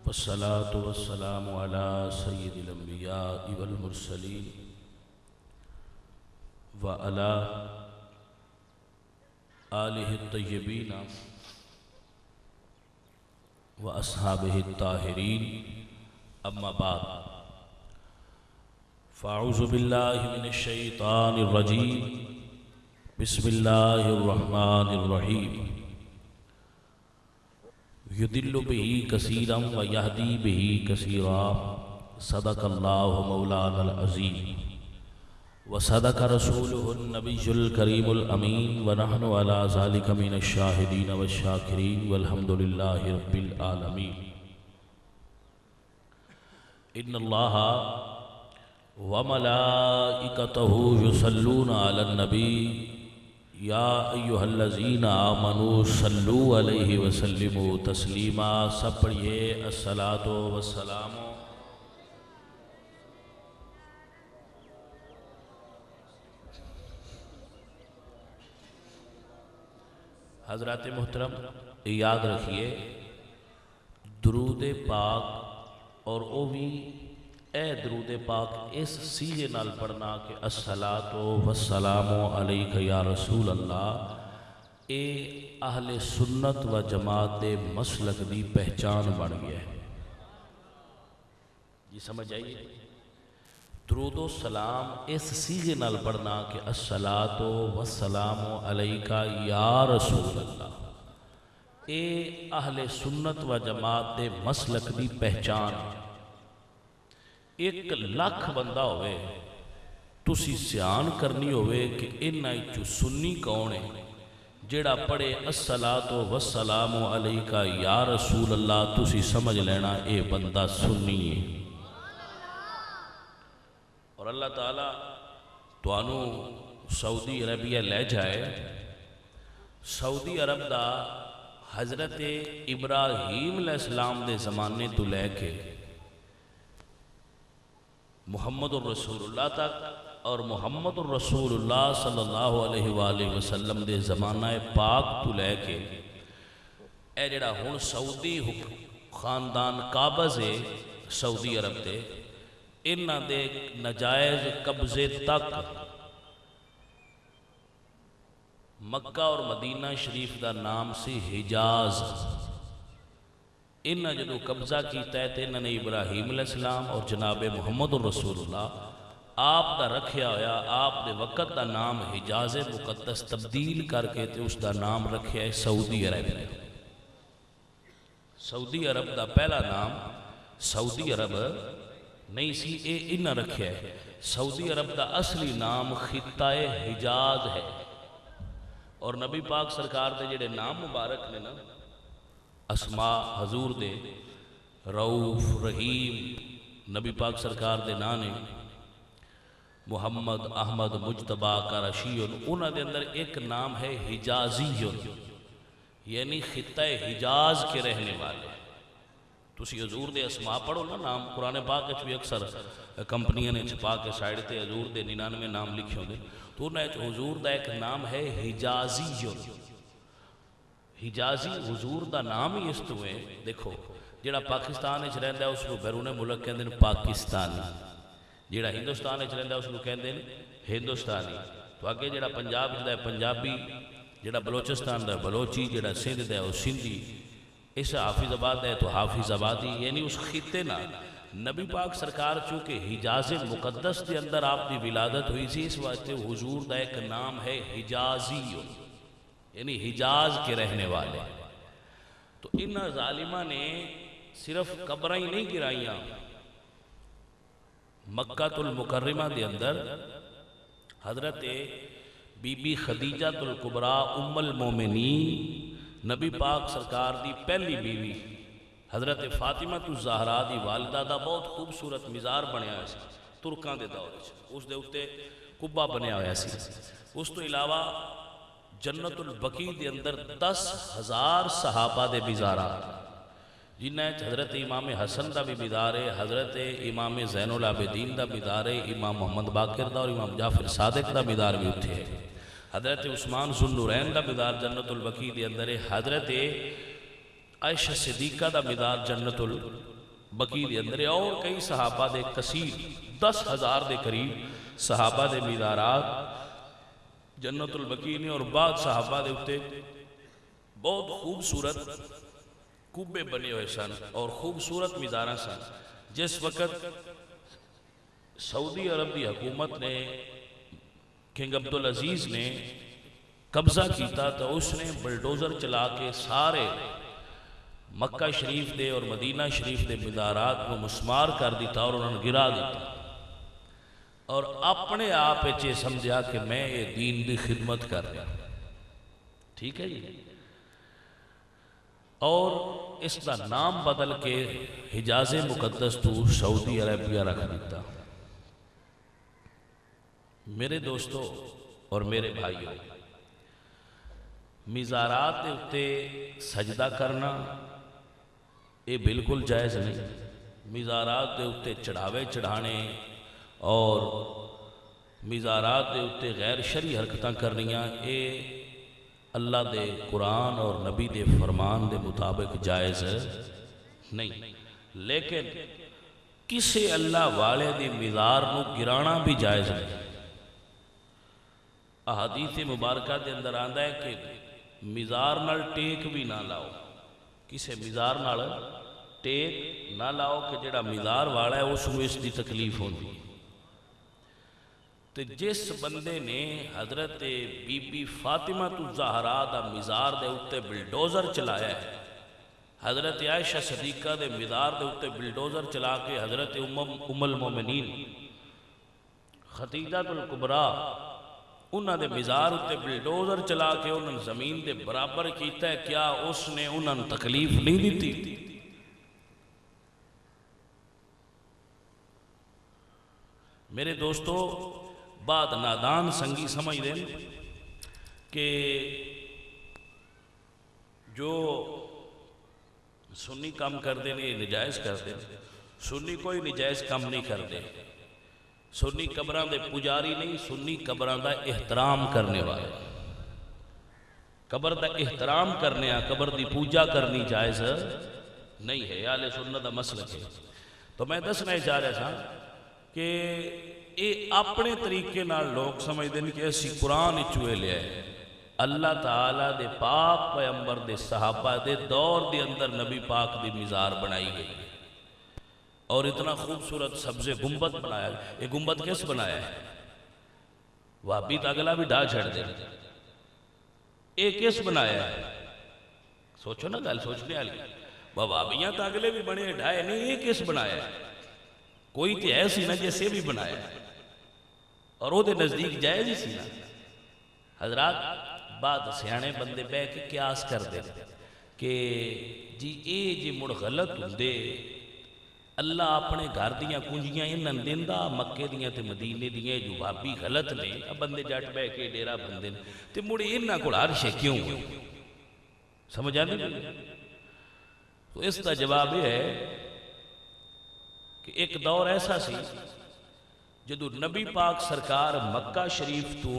والصلاة والسلام على سيد الأنبياء والمرسلين وعلى آله الطيبين وأصحابه الطاهرين أما بعد فأعوذ بالله من الشيطان الرجيم بسم الله الرحمن الرحيم يضل به كثيرا ويهدي به كثيرا صدق الله مولانا العظيم وصدق رسوله النبي الكريم الأمين ونحن على ذلك من الشاهدين والشاكرين والحمد لله رب العالمين. إن الله وملائكته يصلون على النبي یا ایھا الذین آمنوا صلوا علیہ وسلموا تسلیما. سب پڑھیے الصلاۃ والسلام. حضرات محترم یاد رکھیے درود پاک اور او بھی اے درود پاک اس سیغے نال پڑھنا کہ الصلاۃ والسلام علیک یا رسول اللہ، اے اہل سنت و جماعت دے مسلک دی پہچان بن گیا ہے. جی سمجھ آئیے، درود و سلام اس سیغے نال پڑھنا کہ الصلاۃ والسلام علیک یا رسول اللہ، اے اہل سنت و جماعت دے مسلک دی پہچان. 1,00,000 بندہ ہوئے تسی سیان کرنی ہوئے کہ انہاں وچوں سنی کون ہے جیڑا پڑھے الصلاۃ والسلام علیک یا رسول اللہ، تسی سمجھ لینا اے بندہ سنی ہے. اور اللہ تعالیٰ توانوں سعودی عربیہ لے جائے. سعودی عرب دا حضرت ابراہیم علیہ السلام دے زمانے تو لے کے محمد الرسول اللہ تک اور محمد الرسول اللہ صلی اللہ علیہ وآلہ وسلم دے زمانہ پاک تو لے کے اے جڑا ہن سعودی خاندان قابض ہے سعودی عرب دے، انہاں دے نجائز قبضے تک مکہ اور مدینہ شریف دا نام سی حجاز. انہاں جدو قبضہ کیتا ہے تے انہاں نے ابراہیم علیہ السلام اور جناب محمد الرسول اللہ آپ دا رکھیا ہویا، آپ دے وقت دا نام حجاز مقدس تبدیل کر کے تے اس دا نام رکھیا ہے سعودی عرب. سعودی عرب دا پہلا نام سعودی عرب نہیں سی، اے انہاں رکھیا ہے. سعودی عرب دا اصلی نام خطہ حجاز ہے. اور نبی پاک سرکار دے جڑے نام مبارک نے نا، اسماء حضور دے رؤوف رحیم، نبی پاک سرکار دے نانے محمد احمد مجتبہ کا رشیون، انہاں دے اندر ایک نام ہے حجازیون، یعنی خطہ حجاز کے رہنے والے. تسی حضور دے اسماء پڑھو نا، نام قرآن پاک اچھ بھی اکثر کمپنیاں نے چھپا کے سائیڈ تے حضور دے 99 نام لکھے ہوندے، تو انہاں حضور دا ایک نام ہے حجازیون. حجازی حضور دا نام ہی اس تو ہے. دیکھو جیڑا پاکستان اچھ رہندا ہے اس کو بیرون ملک کہندے ہیں پاکستانی، جیڑا ہندوستان اچھ رہندا ہے اس کو کہندے ہیں ہندوستانی. تو آگے جیڑا پنجاب دا ہے پنجابی، جیڑا بلوچستان دا ہے بلوچی، جیڑا سندھ دا ہے وہ سندھی، اس حافظ آباد ہے تو حافظ آبادی. یعنی اس خطے نا نبی پاک سرکار چونکہ حجاز مقدس دے اندر آپ دی ولادت ہوئی سی، اس واسطے حضور دا ایک نام ہے حجازی، یعنی حجاز کے رہنے والے. تو ان ظالمہ نے صرف قبریں نہیں گرائیاں، مکہ المکرمہ دے اندر حضرت بی بی خدیجہ الکبریٰ ام المومنین نبی پاک سرکار دی پہلی بیوی حضرت فاطمہ الزہرا دی والدہ دا بہت خوبصورت مزار بنیا ہوا سی ترکاں دے دور وچ. اس دے اوتے کعبہ بنیا ہوا سی. اس تو علاوہ جنت البقیع دے اندر 10,000 صحابہ دے مزارات، جنہیں حضرت امام حسن دا بھی مزار ہے، حضرت امام زین العابدین دا مزار ہے، امام محمد باقر دا اور امام جعفر صادق دا مزار بھی اٹھے ہے. حضرت عثمان ذو النورین دا مدار جنت البقیع دے اندر ہے، حضرت عائشہ صدیقہ دا مدار جنت بقی دے اندر اور کئی صحابہ دے کثیر 10,000 دے قریب صحابہ دے مزارات جنت البقی نے، اور بعد صحابہ دے اتے بہت خوبصورت کوبے بنے ہوئے سن اور خوبصورت مزاراں سن۔ جس وقت سعودی عرب دی حکومت نے کنگ عبدالعزیز نے قبضہ کیتا تو اس نے بلڈوزر چلا کے سارے مکہ شریف دے اور مدینہ شریف دے مزارات کو مسمار کر دیتا اور انہوں نے گرا دیتا، اور اپنے آپ یہ سمجھا کہ میں یہ دین دی خدمت کر رہا ہوں۔ ٹھیک ہے جی، اور اس کا نام بدل کے حجاز مقدس تو سعودی عربیہ رکھ دیتا۔ میرے دوستو اور میرے بھائیوں، مزارات دے اتے سجدہ کرنا یہ بالکل جائز نہیں۔ مزارات دے اتے چڑھاوے چڑھانے اور مزارات دے اتے غیر شرعی حرکتاں کرنیاں یہ اللہ دے قرآن اور نبی دے فرمان دے مطابق جائز نہیں، لیکن کسی اللہ والے دی مزار نو گرانا بھی جائز نہیں۔ احادیث مبارکہ دے اندر آندا ہے کہ مزار نال ٹیک بھی نہ لاؤ، کسے مزار نال ٹیک نہ لاؤ کہ جڑا مزار والا ہے اس کو اس دی تکلیف ہوندی۔ تو جس بندے نے حضرت بی بی فاطمہ الزہرا دا مزار دے اتے بلڈوزر چلایا ہے، حضرت عائشہ صدیقہ دے مزار دے اتے بلڈوزر چلا کے حضرت ام المومنین خدیجہ الکبریٰ انہاں دے مزار اتے بلڈوزر چلا کے انہاں نے زمین دے برابر کیتا ہے، کیا اس نے انہاں نے تکلیف نہیں دیتی؟ میرے دوستو، بعد نادان سنگی سمجھ دیں کہ جو سنی کام کر دیں یہ نجائز کر دیں۔ سنی کوئی نجائز کام نہیں کر دیں۔ سنی قبراں دے پجاری نہیں، سنی قبراں دا احترام کرنے والے۔ قبر دا احترام کرنے قبر دی پوجا کرنی جائز نہیں ہے، اہل سنت دا مسلک ہے۔ تو میں دسنا چاہ رہا تھا کہ یہ اپنے طریقے نال لوگ سمجھ دیں کہ اسی قرآن چوئے لیا ہے۔ اللہ تعالیٰ دے پاک پیغمبر دے صحابہ دے دور دے اندر نبی پاک دی مزار بنائی گئی ہے، اور اتنا خوبصورت سبز گنبد بنایا ہے۔ یہ گنبد کس بنایا ہے؟ وہابی تو اگلا بھی ڈھا چھڑ دے۔ یہ کس بنایا ہے؟ سوچو نا، گل سوچنے والی۔ وہابیاں تو اگلے بھی بنے ڈھائے نہیں، یہ کس بنایا ہے؟ کوئی تو ایسی نہ جیسے بھی بنایا ہے، اور وہ دے نزدیک جائز ہی سی نا۔ حضرات بعد سیانے بندے بے کے قیاس کر دے کہ جی اے جی مڑ غلط ہوندے، اللہ اپنے گھر دیاں کنجیاں انہاں دیندہ مکے دیاں تے مدینے دیاں جو وہابی غلط نے، بندے جٹ بے کے ڈیرا بندے تے مڑ انہاں کو ہر شے کیوں ہوئے؟ سمجھ آنے بھی؟ تو اس کا جواب یہ ہے کہ ایک دور ایسا سی جدو نبی پاک سرکار مکہ شریف تو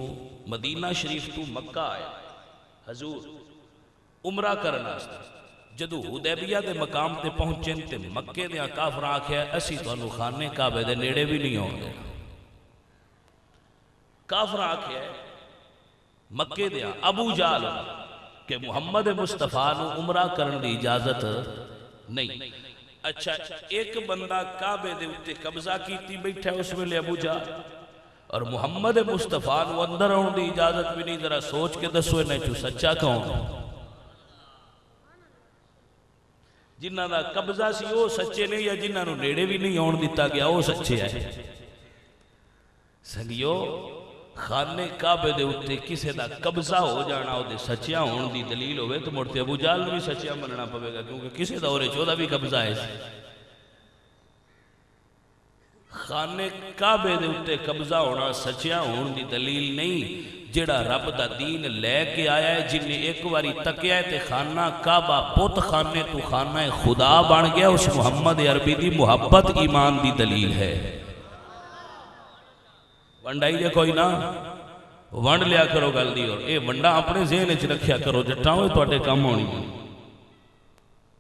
مدینہ شریف تو مکہ آئے حضور عمرہ کرنا، جدو حدیبیہ دے مقام تے پہنچیں تے مکے دے کافر آکھیا اسی تو انو خانے کعبے دے نیڑے بھی نہیں ہوں گے۔ کافر آکھیا مکے دے ابو جال کہ محمد مصطفیٰ نو عمرہ کرن دی اجازت نہیں۔ اچھا ایک بندہ کعبے دے اتے قبضہ کیتی بیٹھا اس میں لے ابو جال، اور محمد مصطفیٰ نو اندر آن دی اجازت بھی نہیں۔ ذرا سوچ کے دسو انہیں چو سچا کون؟ جنہ دا قبضہ سی وہ سچے نہیں، یا جنہ نو نیڑے بھی نہیں آن دیتا گیا وہ سچے آئے؟ سنگیو، خانے کعبے دے اتے کسے دا قبضہ ہو جانا ہو دے سچیاں ہون دی دلیل ہوئے تو مڑتے ابو جال بھی سچیاں مننا پوے گا، کیونکہ کسے دا اور چودہ بھی قبضہ ہے۔ خانے کعبے دے اتے قبضہ ہونا سچیاں ہون دی دلیل نہیں۔ جڑا رب دا دین لے کے آیا ہے، جن نے ایک واری تکیا ہے تے خانہ کعبہ پوت خانے تو خانہ خدا بن گیا، اس محمد عربی دی محبت ایمان دی دلیل ہے۔ ونڈائی دے کوئی نہ ونڈ لیا کرو گل دی، اور اے ونڈا اپنے ذہن وچ رکھیا کرو، جٹاں ہوئے تو اٹے کم ہونی۔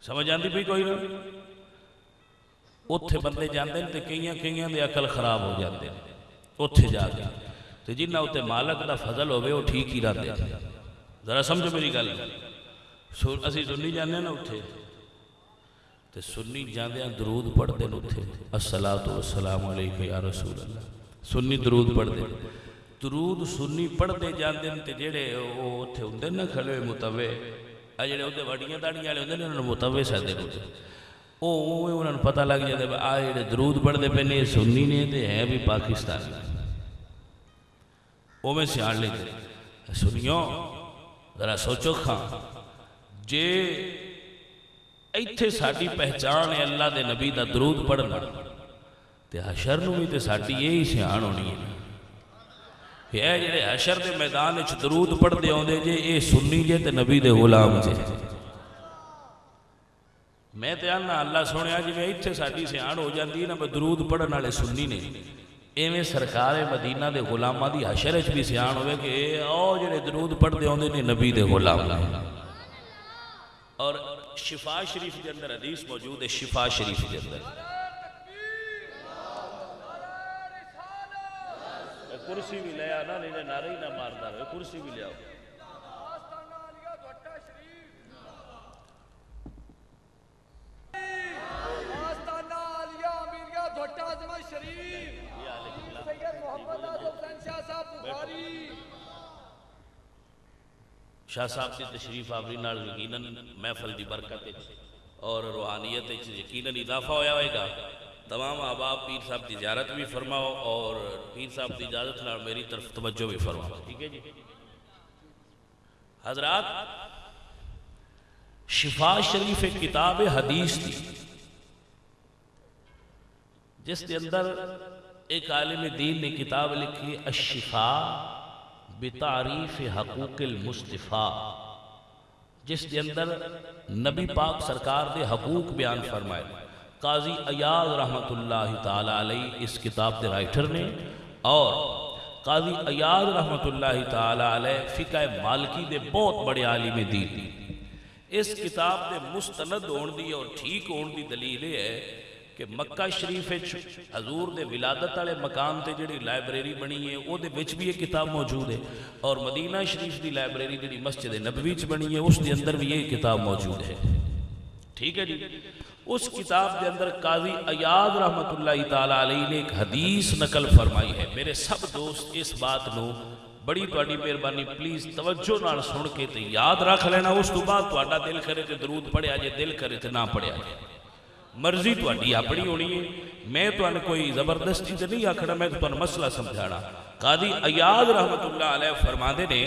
سمجھ آندی بھی کوئی نہ؟ اتھے بندے جاندے ہیں تے کئیاں دے عقل خراب ہو جاتے ہیں اتھے جا کے تے جنہ اتھے مالک دا فضل ہوئے وہ ٹھیک ہی رہتے ہیں ذرا سمجھو میری گل اسی سنی جانے ہیں نا اتھے تے سنی جاندے ہیں درود پڑھ دے اتھے الصلاۃ والسلام علیکہ یا رسول اللہ سنی درود پڑھ دے درود سنی پڑھ دے جاندے ہیں تے جڑے وہ اتھے ہوندے نا کھڑے ہوئے متوے جڑے اتھے وڈیاں داڑیاں والے ہوندے نے انہاں نوں متوے سدے ہوندے انہوں نے پتہ لگ جاتا ہے آ جڑے درود پڑھتے پے نے سنی نے تے ہیں بھی پاکستانی وہ میں سیاح لیتے سنیو ذرا سوچو کھاں جے ایتھے ساڑی پہچان ہے اللہ دے نبی دا درود پڑھنا تے حشر نو بھی تے ساڑی یہی سیاح ہونی ہے یہ جڑے حشر دے میدان وچ درود پڑھ دے ہوندے جے اے سنی جے تے نبی دے غلام جے میں تے آنا اللہ سونے جی میں اتھے ساڑی سیاح ہو جاندی نا درود پڑھن والے سنی نے ایویں سرکار مدینہ دے غلاماں دی حشر وچ بھی سیاح ہوئے کہ او جڑے درود پڑھ دے ہوندے نے نبی دے غلام اور شفا شریف کے اندر حدیث موجود ہے شفا شریف کے اندر کرسی بھی لے آنا نہیں نعرہ ہی نہ مارتا رہے کرسی بھی لے آؤ شاہ صاحب کی تشریف آوری نال یقیناً محفل دی برکت اور روحانیت یقیناً اضافہ ہویا ہوئے گا تمام احباب پیر صاحب کی زیارت بھی فرماؤ اور پیر صاحب کی اجازت نال میری طرف توجہ بھی فرماؤ ٹھیک ہے جی حضرات شفا شریف کتاب حدیث تھی جس کے اندر ایک عالم دین نے کتاب لکھی الشفاء بتعریف حقوق المصطفیٰ جس کے اندر نبی پاک سرکار دے حقوق بیان فرمائے قاضی ایاض رحمت اللہ تعالیٰ علیہ اس کتاب دے رائٹر نے اور قاضی ایاض رحمت اللہ تعالیٰ علیہ فقہ مالکی دے بہت بڑے عالم دین اس کتاب دے مستند ہون دی اور ٹھیک ہون دی دلیل ہے کہ مکہ شریف حضور دے ولادت والے مقام تے جڑی لائبریری بنی ہے وہ دے وچ بھی یہ کتاب موجود ہے اور مدینہ شریف دی لائبریری جڑی مسجد نبوی وچ بنی ہے اس دے اندر بھی یہ کتاب موجود ہے ٹھیک ہے جی اس کتاب دے اندر قاضی ایاض رحمت اللہ تعالیٰ علیہ نے ایک حدیث نقل فرمائی ہے میرے سب دوست اس بات نو بڑی تواڈی مہربانی پلیز توجہ نال سن کے تے یاد رکھ لینا اس تو بعد تواڈا دل کرے تے درود پڑھیا جے دل کرے تے نہ پڑھیا جے مرضی تواڈی اپنی ہونی ہے میں تواڈے کوئی زبردستی تے نہیں آکھنا میں تواڈے مسئلہ سمجھانا قاضی ایاض رحمت اللہ علیہ فرماندے نے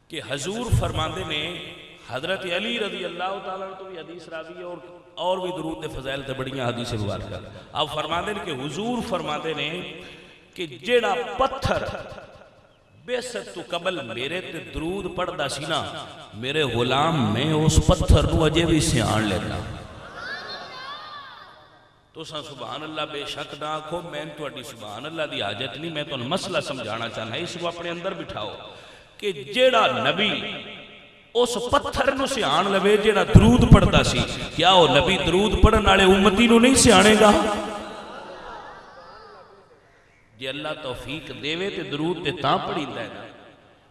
کہ حضور فرماندے نے حضرت علی رضی اللہ تعالیٰ تو بھی حدیث راوی ہے اور بھی درود فضائل تے بڑیاں حدیث مبارکہ اب فرماندے نے کہ حضور فرماندے نے کہ جیڑا پتھر بیست تو قبل میرے تے درود پڑھدا سی نا میرے غلام میں اس پتھر نو اجے بھی سیان لینا تو سبحان اللہ بے شک نہ آکھو میں تو اڈی سبحان اللہ دی حاجت نہیں میں تو مسئلہ سمجھانا چاہنا ہے اس کو اپنے اندر بٹھاؤ کہ جیڑا نبی اس پتھر نو سیان لوے جیڑا درود پڑھدا سی کیا وہ نبی درود پڑھن والے امتی نو نہیں سیانے گا جی اللہ توفیق دیوے تے درود تے تاں پڑھیندا ہے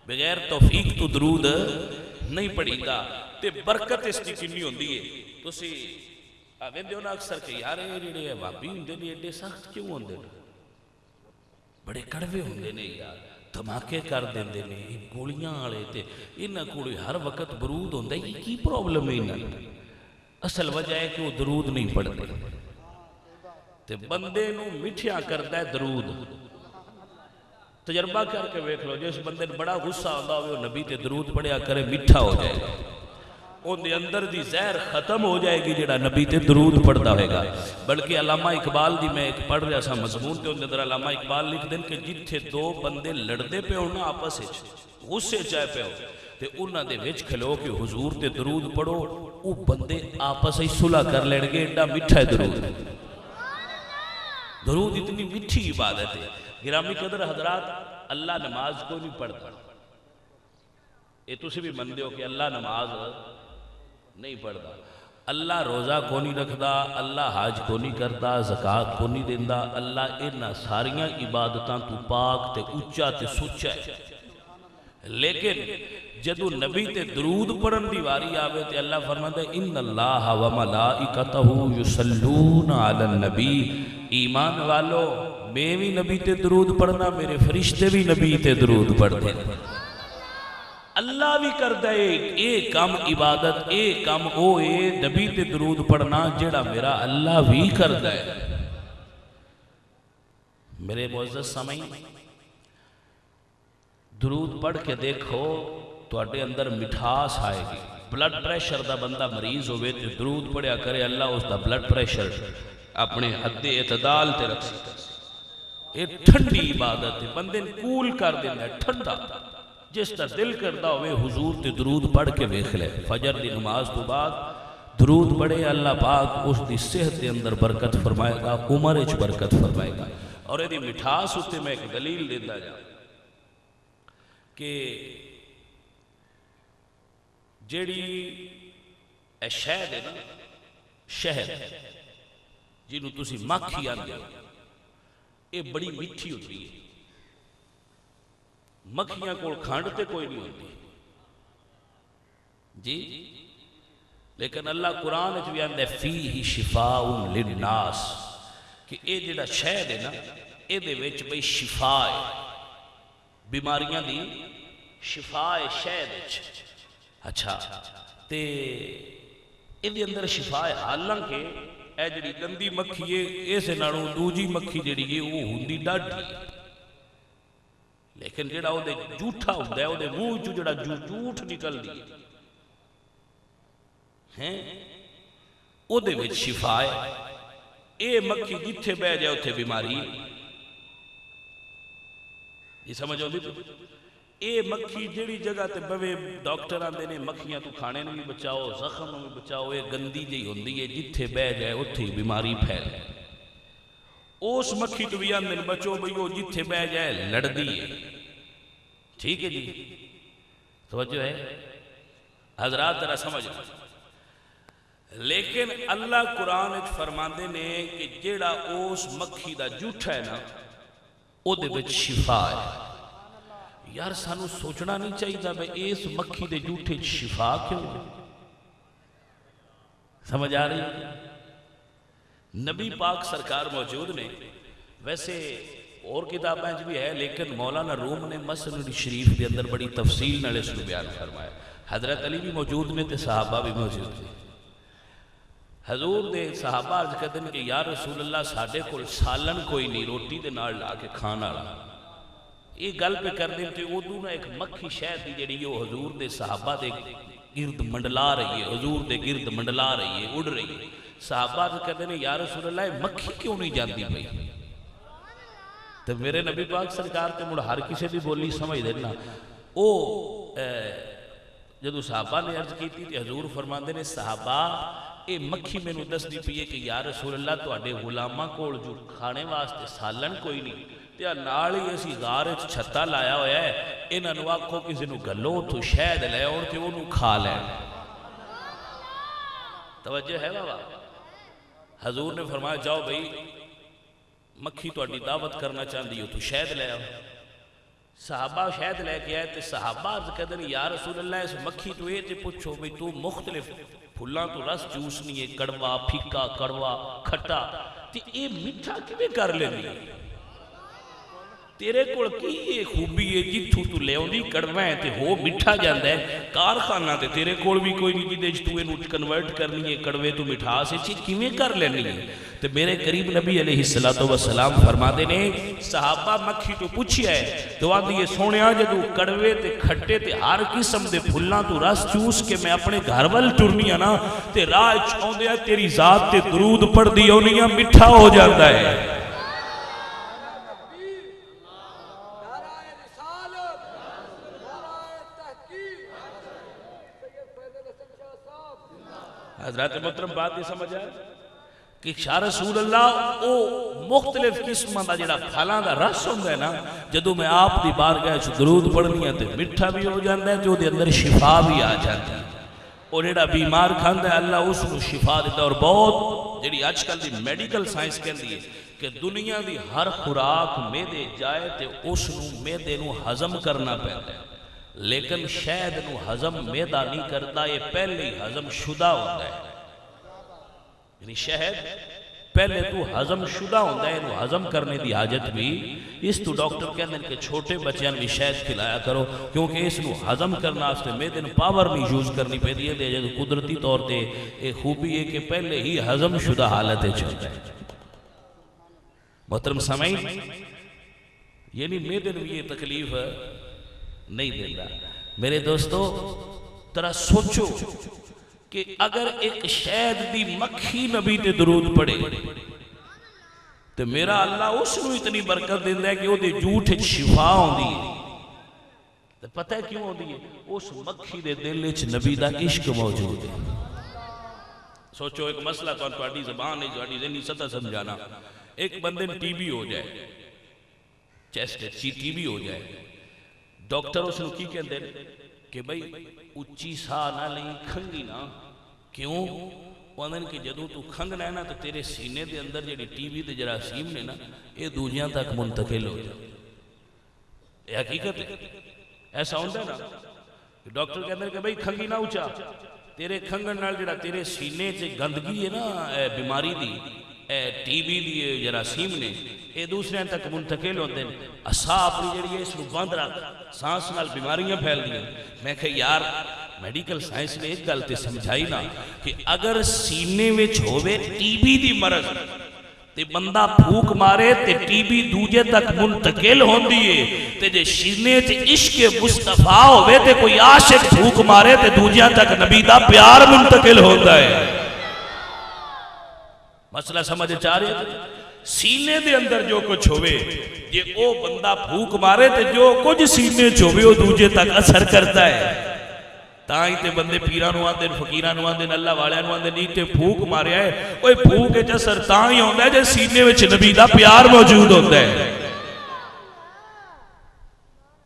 بغیر توفیق تو درود نہیں پڑھیندا تے برکت اس کی کنی ہوندی ہے تسی ویندے ہو نا اکثر کہ یار یہ جڑے وہابی ہوندے نے ایڈے سخت کیوں ہوندے نے بڑے کڑوے ہوندے نے یار دھماکے کر دیندے نے گولیاں والے تے انہاں کول ہر وقت درود ہوندا ہے کی پرابلم ہے انہاں اصل وجہ ہے کہ وہ درود نہیں پڑھتے تے بندے نو میٹھیا کردا ہے درود تجربہ کر کے ویکھ لو جس بندے نے بڑا غصہ آندا ہوئے وہ نبی تے درود پڑھیا کرے میٹھا ہو جائے گا ان دے اندر دی زہر ختم ہو جائے گی جڑا نبی تے درود پڑھدا ہوئے گا بلکہ علامہ اقبال دی میں ایک پڑھ رہا سا مضمون تے ان دے اندر علامہ اقبال لکھ دیں کہ جتھے دو بندے لڑدے پہ ہونا آپس وچ غصے چائے پہ ہو تے انہاں دے وچ کھلو کہ حضور تے درود پڑھو او بندے آپس وچ صلح کر لین گے ایڈا میٹھا ہے درود اتنی میٹھی عبادت ہے گرامی قدر حضرات اللہ نماز کو نہیں پڑھتا یہ تسی بھی مندے ہو کہ اللہ نماز نہیں پڑھتا اللہ روزہ کو نہیں رکھدا، اللہ حج کو نہیں کرتا، زکات کو نہیں دیندا، اللہ انہاں ساریاں عبادتاں تو پاک تے اچا تے سچا ہے۔ لیکن جدو نبی تے درود پڑھن دی واری آوے تے اللہ فرماتا ہے ان اللہ و ملائکتہ یصلون علی النبی، ایمان والو میں بھی نبی تے درود پڑھنا، میرے فرشتے بھی نبی تے درود پڑھتے ہیں۔ اللہ بھی کرتا ہے اے کام عبادت، اے کام او اے نبی تے درود پڑھنا جڑا میرا اللہ بھی کرتا ہے۔ میرے معزز سامعین، درود پڑھ کے دیکھو تو اڈے اندر مٹھاس آئے گی۔ بلڈ پریشر دا بندہ مریض ہوئے تو درود پڑھیا کرے، اللہ اس دا بلڈ پریشر اپنے حد اعتدال تے رکھ سکتا ہے۔ یہ ٹھنڈی عبادت ہے، بندے کول کر دینا ہے، ٹھنڈا۔ جس دا دل کرتا ہوئے حضور تے درود پڑھ کے ویکھ لے۔ فجر دی نماز تو بعد درود پڑھے، اللہ پاک اس دی صحت دے اندر برکت فرمائے گا، عمر وچ برکت فرمائے گا۔ اور یہ مٹھاس ہوتے میں ایک دلیل دیتا جا کہ جیڑی اے شہد ہے نا، شہد جنہوں تسی مکھی آندے ہو، یہ بڑی میٹھی ہوتی ہے۔ مکھیاں کول کھانڈ تے کوئی نہیں ہوتی جی، لیکن اللہ قرآن وچ بھی آندے فیہ شفاء للناس، کہ اے جڑا شہد ہے نا، اے دے وچ بھئی شفا ہے، بیماریاں دی شفا ہے شہد وچ۔ اچھا تے اے دے اندر شفا ہے، حالانکہ اے جڑی گندی مکھی ہے اسے نالوں دوجی مکھی جڑی ہے وہ ہوندی ڈاڈھی ہے، لیکن جڑا او دے جھوٹا ہوندا ہے، او دے منہ چوں جڑا جھوٹ نکلدی ہے او دے وچ شفا ہے۔ اے مکھی جتھے بہ جائے اتھے بیماری ہے، یہ سمجھ آؤندی تو اے مکھی جڑی جگہ تے بوے ڈاکٹر آندے نے مکھیاں تو کھانے نوں بھی بچاؤ، زخم نوں بھی بچاؤ، اے گندی جئی ہوندی ہے، جتھے بہ جائے اتھے بیماری پھیل جائے۔ اس مکھی تو بھی آندے بچو بھئی وہ جتھے بہ جائے لڑدی ہے۔ ٹھیک ہے جی، توجہ ہے حضرات، ذرا سمجھ۔ لیکن اللہ قرآن وچ فرماندے نے کہ جیڑا اس مکھی دا جھوٹا ہے نا، او دے وچ شفا ہے۔ یار سانو سوچنا نہیں چاہیے بھئی اس مکھی دے جھوٹے شفا کیوں ہے؟ سمجھ آ رہی ہے؟ نبی پاک سرکار موجود نے، ویسے اور کتابیں بھی ہے، لیکن مولانا روم نے مسند شریف کے اندر بڑی تفصیل نال اس کو بیان فرمایا۔ حضرت علی بھی موجود نے تے صحابہ بھی موجود تھے۔ حضور دے صحابہ عرض کرتے ہیں کہ یا رسول اللہ ساڈے کول سالن کوئی نہیں، روٹی دے نال لا کے کھانا والا۔ یہ گل پہ کر دیں تو ادو نہ ایک مکھی شہد دی جڑی وہ حضور دے صحابہ دے گرد منڈلا رہی ہے، حضور دے گرد منڈلا رہی ہے، اڑ رہی ہے۔ صحابہ کہتے ہیں یا رسول اللہ مکھی کیوں نہیں جاندی پئی؟ تو میرے نبی پاک سرکار تے مڑ ہر کسی دی بولی سمجھ دینا۔ او جدو صحابہ نے عرض کی تھی حضور فرماندے نے صحابہ اے مکھی میں نو دس دی پئی ہے کہ یا رسول اللہ تواڈے غلاماں کول جو کھانے واسطے سالن کوئی نہیں، تے نال ہی اسی غار وچ چھتا لایا ہویا ہے، انہاں نو آکھو کسی نو گلو تو شہد لے اور تے اونوں کھا لین۔ توجہ ہے بابا؟ حضور نے فرمایا جاؤ بھئی مکھی تواڈی دعوت کرنا چاہندی ہو تو شہد لے آؤ۔ صحابہ شہد لے کے آئے تے صحابہ عرض کہتے ہیں یا رسول اللہ اس مکھی تو یہ تے پوچھو بھئی تو مختلف پھلاں تو رس چوسنی ہے، کڑوا، پھیکا، کڑوا، کھٹا، تے یہ میٹھا کیویں کر لینی ہے؟ تیرے کول کی یہ خوبی ہے جتھوں تو لے آؤندی کڑوا ہے تے ہو میٹھا جاندا ہے، کارخانہ تے تیرے کول بھی کوئی نہیں جدے تو اینوں کنورٹ کرنی ہے کڑوے تو مٹھاس ہے، کیویں کر لینی ہے؟ تے میرے قریب نبی علیہ السلام فرماتے نے صحابہ مکھی تو پوچھیا ہے تو آندی ہے سونیا جدوں کڑوے تے کھٹے تے ہر قسم دے پھلاں تو رس چوس کے میں اپنے گھر ول ٹرنی نا تے راہ وچ اوندے تیری ذات تے درود پڑھدی اونی میٹھا ہو جاندا ہے۔ حضرات محترم بات یہ سمجھ آئے کہ شاہ رسول اللہ او مختلف قسمہ دا جڑا پھلاں دا رس ہوندا ہے نا، جدوں میں آپ دی بارگاہ وچ درود پڑھنی ہے تے میٹھا بھی ہو جاندا ہے تے او دے اندر شفا بھی آ جاتی ہے۔ اور جڑا بیمار کھاندا ہے اللہ اس کو شفا دیتا ہے۔ اور بہت جڑی اج کل دی میڈیکل سائنس کہندی ہے کہ دنیا دی ہر خوراک معدے جائے تے اس نو معدے نو ہضم کرنا پیندا ہے، لیکن شہد نو ہضم معدہ نہیں کرتا، یہ پہلے ہی ہضم شدہ ہوتا ہے۔ یعنی شہد پہلے تو ہضم شدہ ہوتا ہے، انہوں ہضم کرنے دی حاجت بھی اس تو ڈاکٹر کہتے ہیں کہ چھوٹے بچیاں بھی شہد کھلایا کرو، کیونکہ اس نو ہضم کرنا اس میں دن پاور نہیں یوز کرنی پہ دیئے دے جائے قدرتی طور تے ایک خوبی ہے کہ پہلے ہی ہضم شدہ حالت چلتا ہے۔ محترم سامعین، یعنی میدن بھی یہ تکلیف نہیں دیتا۔ میرے دوستو ترہ سوچو کہ اگر ایک شہد دی مکھی نبی تے درود پڑے تو میرا اللہ اس کو اتنی برکت دیتا ہے کہ وہ دے جھوٹ شفا ہوندی ہے۔ تو پتہ ہے کیوں ہوندی ہے؟ اس مکھی دے دل وچ نبی دا عشق موجود ہے۔ سوچو ایک مسئلہ تو تہاڈی زبان ہے، تہاڈی ذہنی سطح سمجھانا، ایک بندے نے ٹی بی ہو جائے، چیسٹ ٹی بی ہو جائے، ڈاکٹر اس نے کی کہندے کہ بھئی اچھی ساہ نہ لیں، کھنگی نہ، کیوں؟ وہاں کہ جدوں تو کھنگنا ہے نا تو تیرے سینے دے اندر جڑی ٹی بی دے جراثیم نے نا یہ دوجیاں تک منتقل ہو جائے۔ یہ حقیقت ہے، ایسا ہوتا ہے نا کہ ڈاکٹر کہتے ہیں کہ بھئی کھنگی نہ اچھا، تیرے کھنگن نال جڑا تیرے سینے سے گندگی ہے نا بیماری دی ٹی بی دی جراثیم نے یہ دوسرے تک منتقل ہوتے ہیں۔ اسا اپنی جڑی ہے اس کو بند رکھ، سانس نال بیماریاں پھیل دیں۔ میں کہ یار میڈیکل سائنس نے ایک گل تے سمجھائی نا کہ اگر سینے وچ ہوئے ٹی بی دی مرض تے بندہ پھوک مارے تے ٹی بی دوجے تک منتقل ہوندی ہے، تے جے سینے تے عشق مصطفیٰ ہوئے تے کوئی عاشق پھوک مارے تے دوجے تک نبی دا پیار منتقل ہوتا ہے۔ مسئلہ سمجھ چاہ رہے ہیں؟ سینے دے اندر جو کچھ ہوئے یہ او بندہ پھوک مارے تے جو کچھ سینے چھوئے وہ دوجے تک اثر کرتا ہے۔ تاں تے بندے پیرانو آندے فقیرانو آندے اللہ والےانو آندے نہیں تے پھوک مارے آئے، اوہ پھوک اچھ اثر تاں ہی ہوندہ ہے جے سینے وچ نبی دا پیار موجود ہوتا ہے۔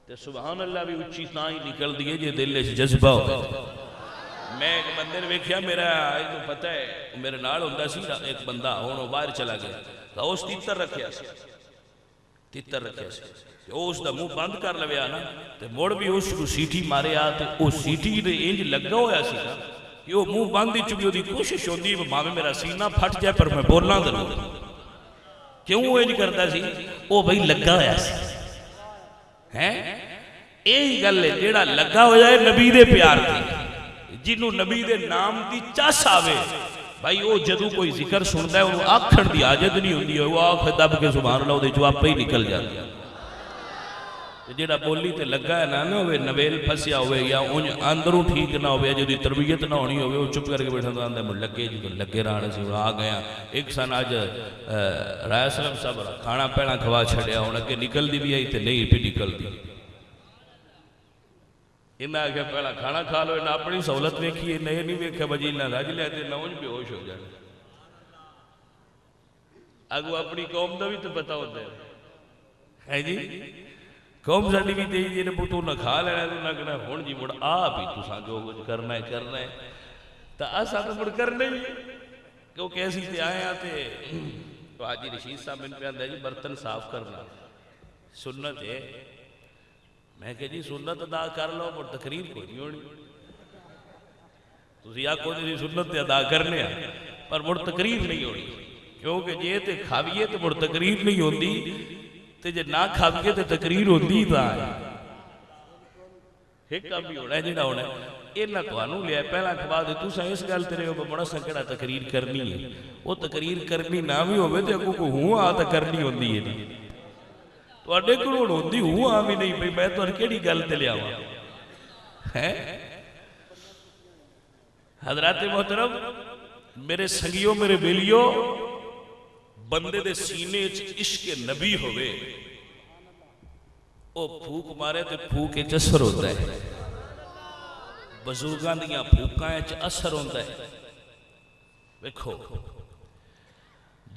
تے سبحان اللہ بھی اچھی تاں ہی نکل دیئے جے دل اس جذبہ ہوتا ہے۔ میں ایک بندے نے ویکھیا، میرا ایک پتہ ہے میرے نال ہوندہ سی ایک بندہ ہونوں باہر چلا گیا تو اس تیتر رکھیا سی، تیتر رکھیا سی، اس دا منہ بند کر لویا نا تے موڑ بھی اس کو سیٹھی مارے آتے، اس سیٹھی دے انج لگا ہویا سی نا کہ وہ منہ بند ہی چکی ہوتی کوشش ہوتی ہے ماں میں میرا سینہ پھٹ جائے پر میں بولنا ضرور۔ کیوں وہ انج کرتا سی؟ وہ بھئی لگا ہویا سی ہیں ایہی گل ہے جیڑا لگا ہو جائے نبی دے پیار تھی، جنہوں نبی دے نام دی چاس آوے بھائی وہ جدو کوئی ذکر سنتا ہے وہ آکھن دی آجت نہیں ہوندی ہے، وہ آکھ دب کے سبحان اللہ دے جواب پہ ہی نکل جاتی ہے۔ جیڑا بولی تے لگا ہے نا ہوئے نویل پھسیا ہوئے یا اندروں ٹھیک نہ ہوئے جو دی تربیت نہ ہونی ہوئے وہ چپ کر کے بیٹھا تو آندھا ہے لگے جو لگے رہانے سے وہ آ گیا۔ ایک سن آج رائے سلام صاحب کھانا پینا کھوا چھڑیا ہونا کہ نکل دی بھی آئی تے نہیں بھی نکل دی۔ انہاں آگے پہلا کھانا کھا لو، انہاں اپنی سہولت ویکھی نہیں نہیں ویکھا بجی انہاں رج لے تے نہ انج بے ہوش ہو جائے۔ اگو اپنی قوم دا بھی تو پتہ ہوتا ہے جی قوم ساڑی بھی تیجی جی نے پتو نہ کھا لینا تو نہ کہنا ہون جی مڑ آپ ہی تو سان جو کچھ کرنا ہے تا ایسا تو مڑ کرنا ہی کیونکہ ایسی تے آئے آتے تو آجی رشید صاحب من پہ آندھا جی برتن صاف کرنا سنت ہے۔ میں کہ جی سنت ادا کر لو مڑ تقریر کو نہیں ہونی تو سیا کو جی سنت ادا کرنے ہیں پر مڑ تقریر نہیں ہونی کیونکہ جی تے کھاویے تو مڑ تقریر نہیں ہوندی تے جے نہ کھاویے تے تقریر ہوندی تا ہے ایک کام بھی ہونا ہے جیڑا ہونا ہے اینا تو آنو لیا ہے پہلا کھوا دے تو سا اس گل تیرے ہو بڑا سنکڑا تقریر کرنی ہے وہ تقریر کرنی نہ بھی ہوئے تے اگو کو ہوں آتا کرنی ہوندی ہے تو اڈے کروڑ ہوندی ہوں آمی نہیں بھئی میں تو کیڑی گل تے لیا ہوا حضرات محترم میرے سنگیوں میرے بیلیوں بندے دے سینے عشق نبی ہوئے او پھوک مارے تے پھوک اچھ اثر ہوتا ہے بزرگان دیاں پھوکاں اچھ اثر ہوتا ہے۔ دیکھو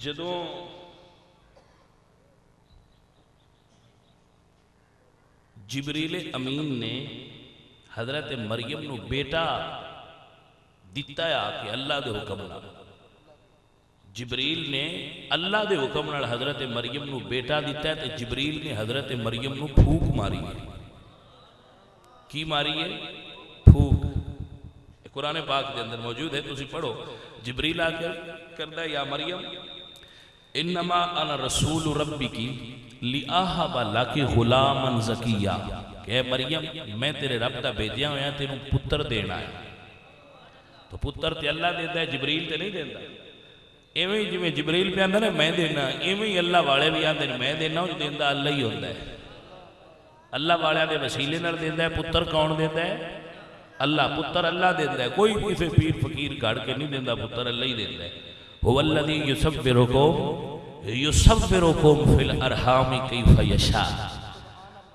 جدوں جبریل امین نے حضرت مریم نو بیٹا دیتا ہے آ کے اللہ دے حکم نال۔ جبریل نے اللہ دے حکم نال حضرت مریم نو بیٹا دیتا ہے، تے جبریل نے حضرت مریم نو پھوک ماری ہے۔ کی ماری ہے؟ پھوک۔ قرآن پاک دے اندر موجود ہے، تسی پڑھو۔ جبریل آ کے کردہ یا مریم انما انا رسول ربی کی لِأَهَبَ لَكِ غُلَامًا زَكِيًّا، کہ اے مریم میں تیرے رب دا بھیجیا ہویا تینوں پتر دینا ہے۔ تو پتر تے اللہ دیتا ہے، جبریل تے نہیں دیتا۔ ایویں جی میں جبریل پہ آندھا نا میں دینا، ایویں ہی اللہ والے بھی آندھے میں دینا، جو دیندہ اللہ ہی ہوتا ہے۔ اللہ والے دے وسیلے نال دیتا ہے۔ پتر کون دیتا ہے؟ اللہ۔ پتر اللہ دیتا ہے، کوئی کسی پیر فقیر گھڑ کے نہیں دیتا، پتر اللہ ہی دیتا ہے۔ هو الذی یصورکم فی الارحام کیف یشاء۔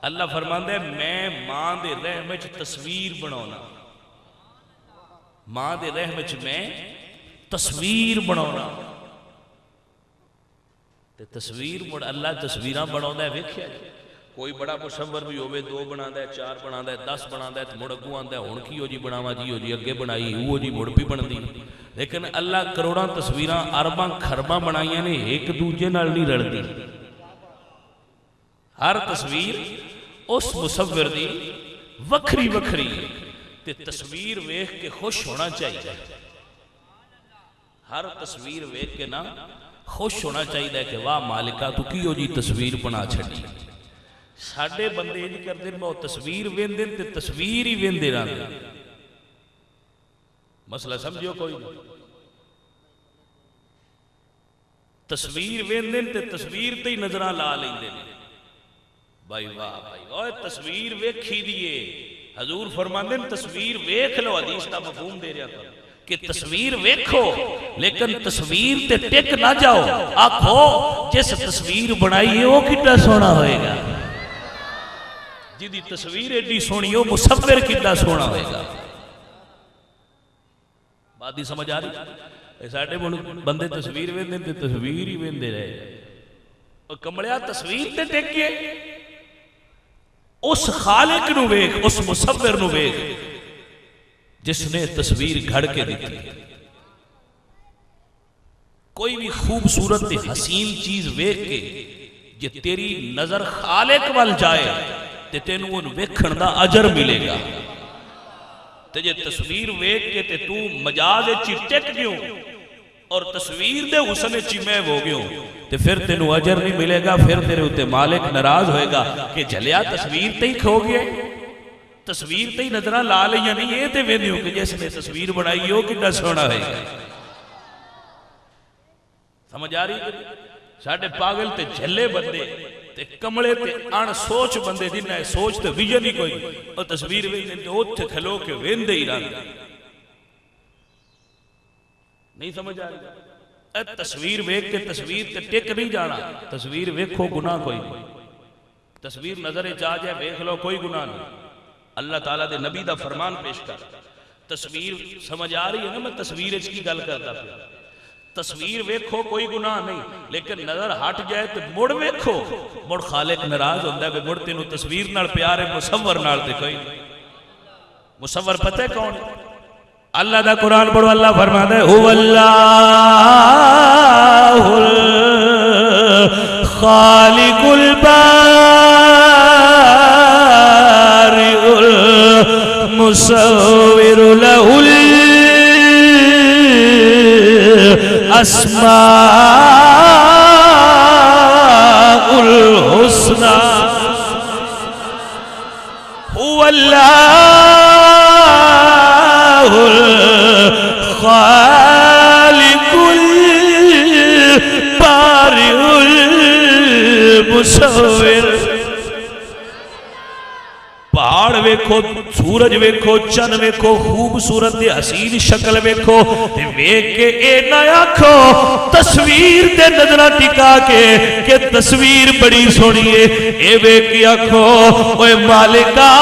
اللہ فرماندہ ہے میں ماں دے رحم وچ تصویر بناونا، ماں دے رحم وچ میں تصویر بناونا۔ تے تصویر مڑ اللہ تصویراں بناوندا ہے، ویکھیا کوئی بڑا مصور بھی ہوئے، 2 بناتا ہے، 4 بناتا ہے، 10 بناتا ہے، مڑ اگوں آندا ہے ہن کی ہو جی بناواں جی، ہو جی اگے بنائی وہ جی مڑ بھی بندی۔ لیکن اللہ کروڑاں تصویراں ارباں خرباں بنائیاں نے، ایک دوجے نال نہیں رلدی۔ ہر تصویر اس مصور دی وکھری وکھری تے تصویر ویکھ کے خوش ہونا چاہیے۔ ہر تصویر ویکھ کے نا خوش ہونا چاہیے کہ واہ مالکہ تو کی ہو جی تصویر بنا چھڑی۔ ساڈے بندے نہیں کرتے، وہ تصویر ویندے تے تصویر ہی ویندے رہندے۔ مسئلہ سمجھو کوئی نہیں، تصویر ویندے تے تصویر تے ہی نظراں لا لیندے نے۔ بھائی واہ بھائی اوہ تصویر ویکھی دیئے، حضور فرماندے تصویر ویکھ لو، حدیث کا مفہوم دے رہا تھا کہ تصویر ویکھو لیکن تصویر تے ٹک نہ جاؤ، آکھو جس تصویر بنائی ہے وہ کتنا سونا ہوئے گا، جی تصویر ایڈی سونی ہو مصور کتنا سونا ہوئے گا۔ بات ہی سمجھ آ رہی؟ ساڑھے بندے تصویر ویندے تے تصویر ہی ویندے رہے، اور کمڑیا تصویر تے ٹکے اس خالق نو ویکھ، اس مصور نو ویکھ جس نے تصویر گھڑ کے دیتی۔ کوئی بھی خوبصورت حسین چیز ویکھ کے جے تیری نظر خالق وال جائے تے تینوں ان ویکھن دا اجر ملے گا، تے جے تصویر ویکھ کے تے تو مجاز چی ٹک گیوں اور تصویر دے حسن چی میں ہو گیوں تے پھر تینوں اجر نہیں ملے گا، پھر تیرے ہوتے مالک ناراض ہوئے گا کہ جھلیا تصویر تے ہی کھو گئے، تصویر تے ہی نظرہ لا لیا نہیں، یہ تے ویندیوں کہ جیسے نے تصویر بنائی ہو کتنا سونا ہے۔ سمجھ آ رہی ہے؟ ساڑھے پاگل تے جھلے بندے تے کمڑے تے ان سوچ بندے جنہ ہے سوچ تے ویژن ہی کوئی، اور تصویر ویندے تے اوتھے کھلو کے ویندے ہی رہا۔ نہیں سمجھ آ رہی؟ تصویر ویکھ کے تصویر تے ٹک نہیں جانا، تصویر ویکھو گناہ کوئی نہیں، تصویر نظر چاہ جائے ویکھ لو کوئی گناہ نہیں۔ اللہ تعالیٰ دے نبی دا فرمان پیش کر، تصویر سمجھ آ رہی ہے نا، میں تصویر اس کی گل کرتا پھر، تصویر ویکھو کوئی گناہ نہیں، لیکن نظر ہٹ جائے تو مڑ ویکھو، مڑ خالق ناراض ہوندہ ہے کہ مڑ تینوں تصویر نال پیارے مصور نال تے کوئی مصور پتہ ہے کون؟ اللہ دا قرآن پڑھو، اللہ فرماتا ہے هو اللہ الخالق البارئ المصور له الاسماء الحسنى هو اللہ الخالق البارئ المصور۔ پہاڑ ویکھو، سورج ویکھو، چن ویکھو، خوبصورت حسین شکل ویکھو، ویکھ کے اے نہ آکھو تصویر تے نظرہ ٹکا کے کہ تصویر بڑی سونی ہے، اے ویکھ کے آکھو اوے مالکا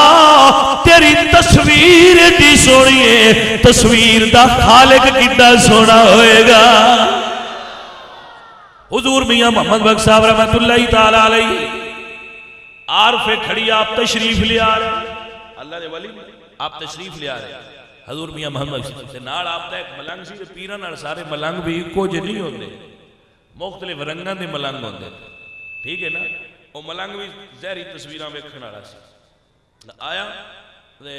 تیری تصویر دی سونی ہے، تصویر دا خالق کتنا سونا ہوئے گا۔ حضور میاں محمد بخش صاحب رحمت اللہ تعالیٰ علیہ عارف کھڑی آپ تشریف لے آ رہے، اللہ نے ولی آپ تشریف لے آ رہے، حضور میاں محمد تے نال آپ دا ایک ملنگ سی تے پیراں نال سارے ملنگ بھی اکو جے نہیں ہوندے، مختلف رنگاں دے ملنگ ہوندے، ٹھیک ہے نا؟ وہ ملنگ بھی ظاہری تصویراں ویکھن والا سی۔ آیا تے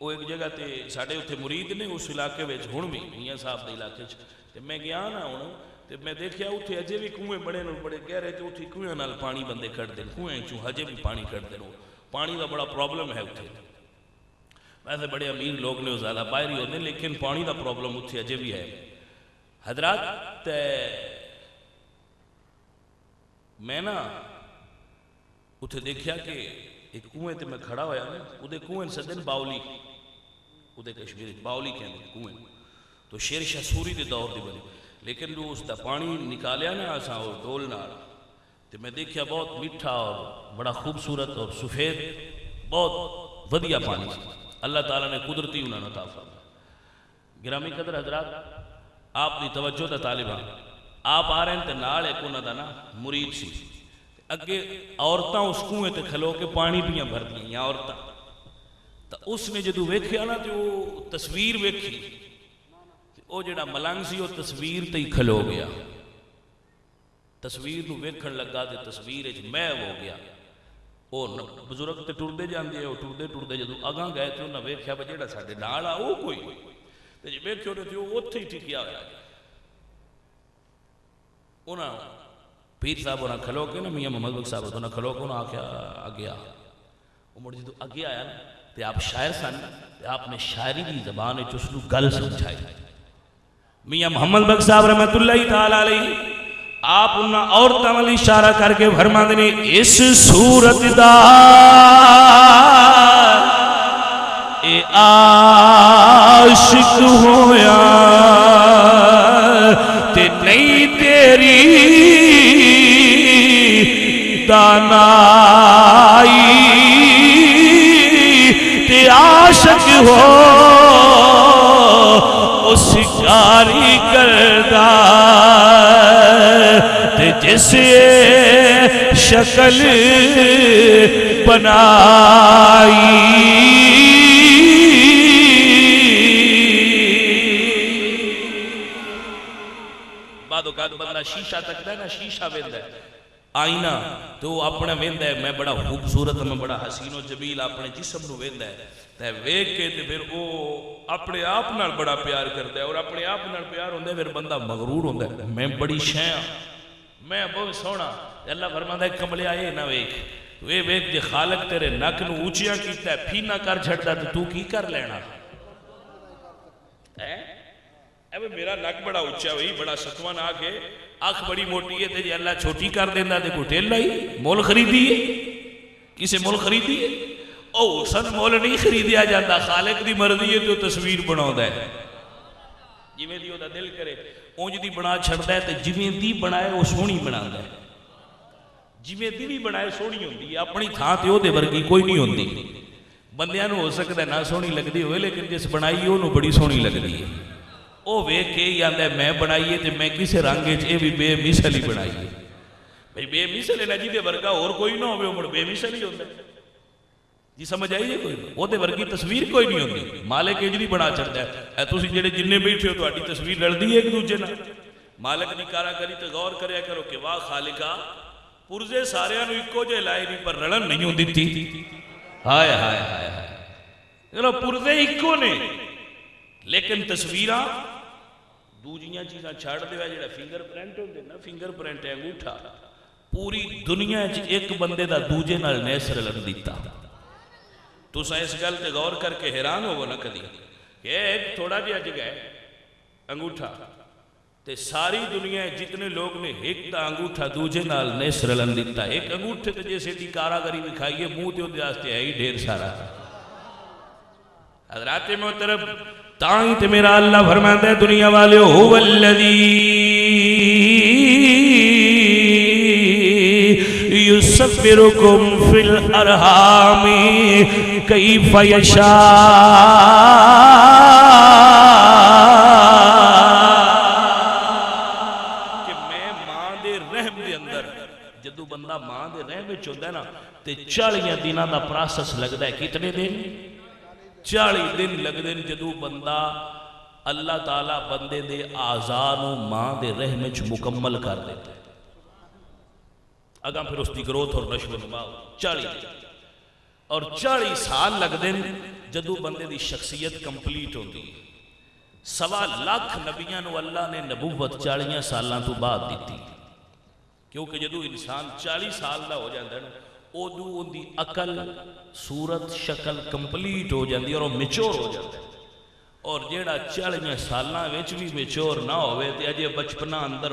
وہ ایک جگہ تے ساڈے اتنے مرید نے اس علاقے وچ ہن بھی میاں صاحب دے علاقے چ تے میں گیا نا ہن تے میں دیکھیا اتنے اجے بھی کنویں بڑے بڑے گہرے تے اتنے کنویں نال پانی بندے کھڑتے ہیں، کنویں چوں ہجے بھی پانی کھڑتے ہیں، پانی دا بڑا پرابلم ہے اتنے۔ ویسے بڑے امیر لوگ نے زیادہ باہر ہی ہوتے ہیں لیکن پانی دا پرابلم اتنے اجے بھی ہے۔ حضرات تے میں نا اتنے دیکھیا کہ ایک کنویں تے میں کھڑا ہویا نا، ادھے کنویں سدن باولی، ادھے کشمیر باولی کہنے کنویں، تو شیر شاہ سوری دے دور دی بنی، لیکن جو اس دا پانی نکالیا نا اساں اور ڈول نال تے میں دیکھیا بہت میٹھا اور بڑا خوبصورت اور سفید بہت ودیا پانی سی۔ اللہ تعالیٰ نے قدرتی انہوں نے عطا فرمایا۔ گرامی قدر حضرات آپ دی توجہ دا طالبہ آپ آ رہے ہیں تے نال ایک انہوں دا نا مرید سی، اگے عورتاں اس کنویں تے کھلو کے پانی پیاں بھر دیا یا عورتاں، تو اس نے جدو ویکھیا نا تو وہ تصویر ویکھی، وہ جڑا ملنگ سی وہ تصویر تے ہی کھلو گیا، تصویر نو ویکھن لگا تے تصویر وچ میں ہو گیا۔ وہ بزرگ تے ٹردے جاندے وہ ٹردے ٹردے جدو اگاں گئے تے انہاں ویکھیا بھئی جڑا ساڈے نال آ وہ کوئی تے جے ویکھیو تے وہ اوتھے ہی ٹکیا ہویا۔ انہاں پیر صاحب انہاں کھلو کے نا میاں محمد بخش صاحب انہاں کھلو کے انہاں آکھیا اگے آ، وہ مڑ جدو اگے آیا نا تے آپ شاعر سن تے آپ نے شاعری دی زبان وچ اس نو گل سمجھائی۔ میاں محمد بخش صاحب رحمۃ اللہ تعالی علیہ آپ انہاں عورتاں وال اشارہ کر کے فرماندے نے اس صورت دا اے عاشق ہویا تے نہیں تیری دانائی تے عاشق ہو اس کاری کردہ تے جس شکل بنائی۔ بعد اوقات بندہ شیشہ تکتا ہے نا، شیشہ ویندہ ہے آئینہ تو وہ اپنے ویندہ ہے میں بڑا خوبصورت میں بڑا حسین و جمیل اپنے جسم نو ویندہ ہے تے ویکھ کے تے پھر وہ اپنے آپ نال بڑا پیار کرتا ہے، اور اپنے آپ نال پیار ہوندہ ہے پھر بندہ مغرور ہوندہ ہے میں بڑی شیاں میں بہت سونا۔ اللہ فرماتا ہے کملے آئے نہ ویکھ وے ویکھ جے خالق تیرے نک نو اونچیاں کیتا ہے پھینا کر چھڑتا ہے تو کی کر لینا؟ اے میرا نک بڑا اونچا ہوئی بڑا ستوان آکے آنکھ بڑی موٹی ہے تے جے اللہ چھوٹی کر دینا تے کوئی ٹیل لائی مول خریدی ہے کسے مول خریدی ہے؟ او سن مول نہیں خریدیا جاتا، خالق دی مرضی ہے تو تصویر بناؤں ہے جویں دی دا دل کرے اونج دی بنا چھڑتا ہے تے جویں دی بنائے وہ سونی بناؤں ہے، جویں دی بھی بنائے سونی ہوندی ہے، اپنی تھاں تے او دے ورگی کوئی نہیں ہوندی۔ بندیاں نو ہو سکتا ہے نہ سونی لگ دی ہوئے لیکن جس بنائی وہ نو بڑی سونی لگ دی ہے، او ویکھ کے ہی آندہ ہے میں بنائیے تے میں کسے رنگے چے بھی بے مثل ہی بنائیے بھئی بے مثل ہے نا جی دے ورگا اور کوئی نہ ہوئے عمر بے مثل ہی ہوندہ ہے جی سمجھ آئیے کوئی وہ دے ورگی تصویر کوئی نہیں ہوندی، مالک اجری بنا چڑھتا ہے اے تسی جڑے جننے بیٹھے ہو تو آٹی تصویر لڑ دی ایک دوجہ نہ مالک نہیں کارا کری تو غور کریا کرو کہ واہ خالقہ پرزے ساریاں نو اکو جے لائے نہیں پر رڑن نہیں ہوں دیتی۔ ہائے ہائے ہائے ہائے پرزے اکو نے لیکن تصویرہ دوجیاں چیزاں چھاڑ دے ہوئے جڑا فنگر پرنٹ ہوندے نا فنگر پرنٹ ہے انگوٹھا پوری دنیا ایک بندے دا دوجے نال نیسر لگ دیتا۔ تو سا اس گل تے غور کر کے حیران ہو وہ نہ کدی کہ ایک تھوڑا جہا جگہ ہے انگوٹھا تے ساری دنیا جتنے لوگ نے ایک دا انگوٹھا دوجے نال نیسر لگ دیتا، ایک انگوٹھے تے جیسے دی کاراگری دکھائیے منہ تے ہوندے آستے ہے ہی ڈھیر سارا۔ حضرات محترم تائیں تے میرا اللہ فرماتا ہے دنیا والے هو الذی یصورکم فی الارحام کیف یشاء کہ میں ماں دے رحم دے اندر جدو بندہ ماں دے رحم وچ ہوندا ہے نا تے 40 دنوں دا پروسیس لگدا ہے کتنے دن 40 دن لگتے ہیں جدو بندہ اللہ تعالیٰ بندے دے آزانو ماں دے رحم وچ مکمل کر دیتا ہے. اگاں پھر اس کی گروتھ اور نشو و نما 40 دن اور 40 سال لگتے ہیں جدو بندے دی شخصیت کمپلیٹ ہوتی ہے. 1.25 لاکھ نبیاں نو اللہ نے نبوت 40 سالاں تو بعد دیتی، کیونکہ جدو انسان 40 سال دا ہو جاتا ہے نا ادو ان دی عقل صورت شکل کمپلیٹ ہو جاتی اور وہ میچور ہو جاتا ہے. اور جیڑا 40 سالاں وچ بھی میچور نہ ہوئے تے اجے بچپنا اندر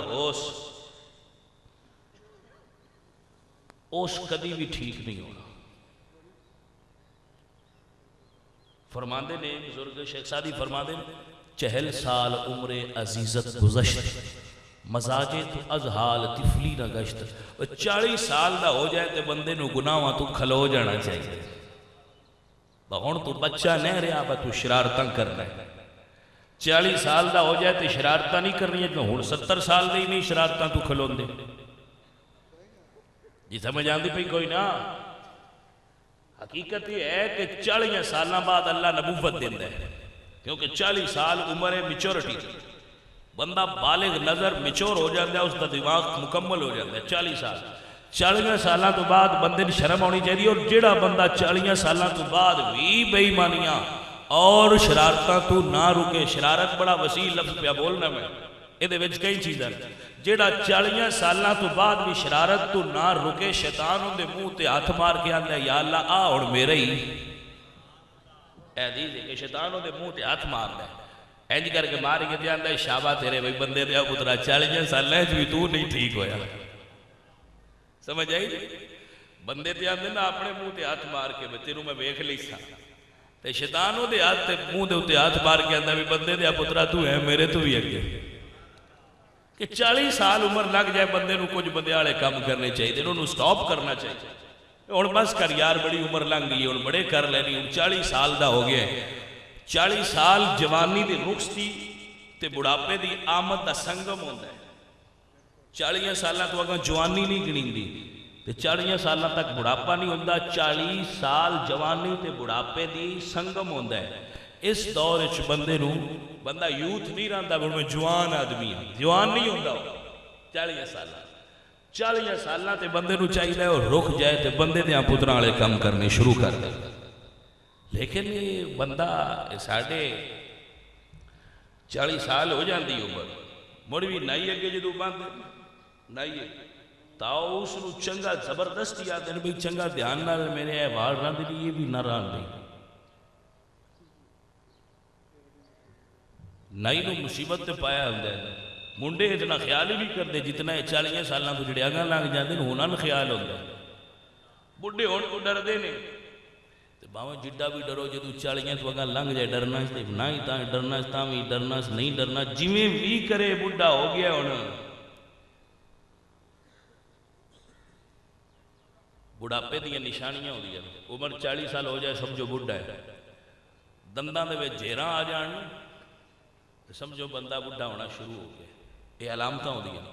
اس کدی بھی ٹھیک نہیں ہونا. فرماندے نے بزرگ شیخ سعدی فرماندے 40 سال عمر عزیزت گزشت مزاج تو از حال طفلی نہ گشت. 40 سال دا ہو جائے تے بندے نو گناہاں تو کھلو جانا چاہیے. ہن تو بچہ نہیں رہا با تو شرارتاں کرنا ہے. 40 سال دا ہو جائے تے شرارتاں نہیں کرنی ہے کہ ہن 70 سال دے ہی نہیں شرارتاں تو کھلوندے. جی سمجھ آندی پئی کوئی نہ؟ حقیقت یہ ہے کہ 40 سالاں بعد اللہ نبوت دیندا ہے، کیونکہ 40 سال عمر میچورٹی بندہ بالغ نظر میچور ہو جاتا ہے، اس کا دماغ مکمل ہو جاتا ہے. 40 سالاں تو بعد بندے نے شرم ہونی چاہیے. اور جیڑا بندہ 40 سالاں تو بعد بھی بے ایمانیاں اور شرارتاں تو نہ رکے، شرارت بڑا وسیع لفظ پہ بولنا میں، یہ کئی چیزیں. جیڑا 40 سالاں تو بعد بھی شرارت تو نہ رکے، شیطان ان دے منہ تے ہاتھ مار کے آندا ہے یا اللہ آ اور میرے ہی حدیث ہے کہ شیطان ان دے منہ تے ہاتھ ماردا ہے، اینج کر کے مار کے تے آندا ہے شاباش تیرے بھائی بندے دیا پترا 40 سالاں وچ بھی تو نہیں ٹھیک ہویا. سمجھ آئی؟ بندے تے آندے نا اپنے منہ تے ہاتھ مار کے تینوں میں ویکھ لئی سا تے شیطان او دے ہاتھ تے منہ دے اوتے ہاتھ مار کے آندا بھی بندے دیا پترا تو ہے میرے تو بھی اگے. کہ 40 سال عمر لگ جائے بندے نو کچھ بندے والے کام کرنے چاہیے، انہوں سٹاپ کرنا چاہیے. ہن بس کر یار بڑی عمر لنگ گئی ہن بڑے کر لینی، 40 سال دا ہو گیا. 40 سال جوانی دی رخصتی تے بڑھاپے دی آمد دا سنگم ہوندا ہے. 40 سالاں تو اگاں جوانی نہیں گنیندی تے 40 سالاں تک بڑھاپا نہیں ہوندا. 40 سال جوانی تے بڑھاپے دی سنگم ہوندا ہے. اس دور وچ بندے نو بندہ یوتھ نہیں رہندا، میں جوان آدمی ہاں، جوان نہیں ہوندا. 40 سالاں تے بندے نو چاہیے اور رک جائے تے بندے دیاں پتراں والے کام کرنے شروع کر دے. لیکن یہ بندہ ساڑھے 40 سال ہو جاندی عمر مڑ بھی نائی اگے جدو باندھے نائی تاؤ اس نو چنگا زبردستی آتے ہیں بھئی چنگا دھیان نہ میرے احوال رہن دے یہ بھی نہ رہن دے. نائی نو مصیبت تے پایا ہوندے ہیں منڈے اتنا خیال ہی نہیں کرتے جتنا 40 سالاں تو جڑے آگاں لگ جاندے ہیں انہاں نوں خیال ہوندا ہے. بڈھے ہون کو ڈردے نے تے باویں جڈا بھی ڈرو جدو 40 تو اگاں لنگ جائے ڈرنا تے نہ ہی تاں ڈرنا تاں بھی ڈرنا نہیں ڈرنا جویں بھی کرے بڈھا ہو گیا ہن. بڑھاپے دیاں نشانیاں ہوندیاں عمر 40 سال ہو جائے سمجھو بڈھا ہے. دنداں دے وچ جھیراں آ جان سمجھو بندہ بڈھا ہونا شروع ہو گیا. یہ علامتاں ہوندیاں.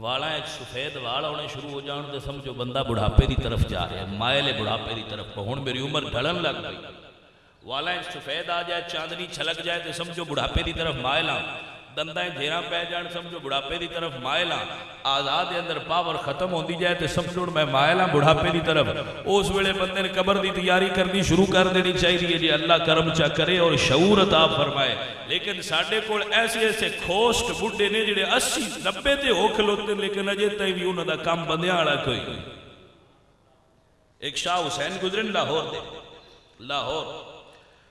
والاں ایک سفید وال ہونے شروع ہو جان تو سمجھو بندہ بڑھاپے دی طرف جا رہا ہے، مائل ہے بڑھاپے دی طرف. ہن میری عمر ڈھلن لگ گئی. والاں ایک سفید آ جائے چاندنی چھلک جائے تو سمجھو بڑھاپے دی طرف مائل ہاں. دنداں جھیراں پہ جان سمجھو بڑھاپے دی طرف مائل ہاں. آزاد دے اندر پاور ختم ہوندی جائے تو سمجھو میں مائل ہاں بڑھاپے دی طرف. اس ویلے بندے نے قبر دی تیاری کرنی شروع کر دینی چاہیے جی اللہ کرم چا کرے اور شعور عطا فرمائے. لیکن ساڈے کول ایسے کھوسٹ بڈھے نے جڑے 80-90 تے ہو کھلوتے لیکن اجے تائیں بھی انہاں دا کام بندیاں والا کوئی نہیں. ایک شاہ حسین گزرن لاہور دے لاہور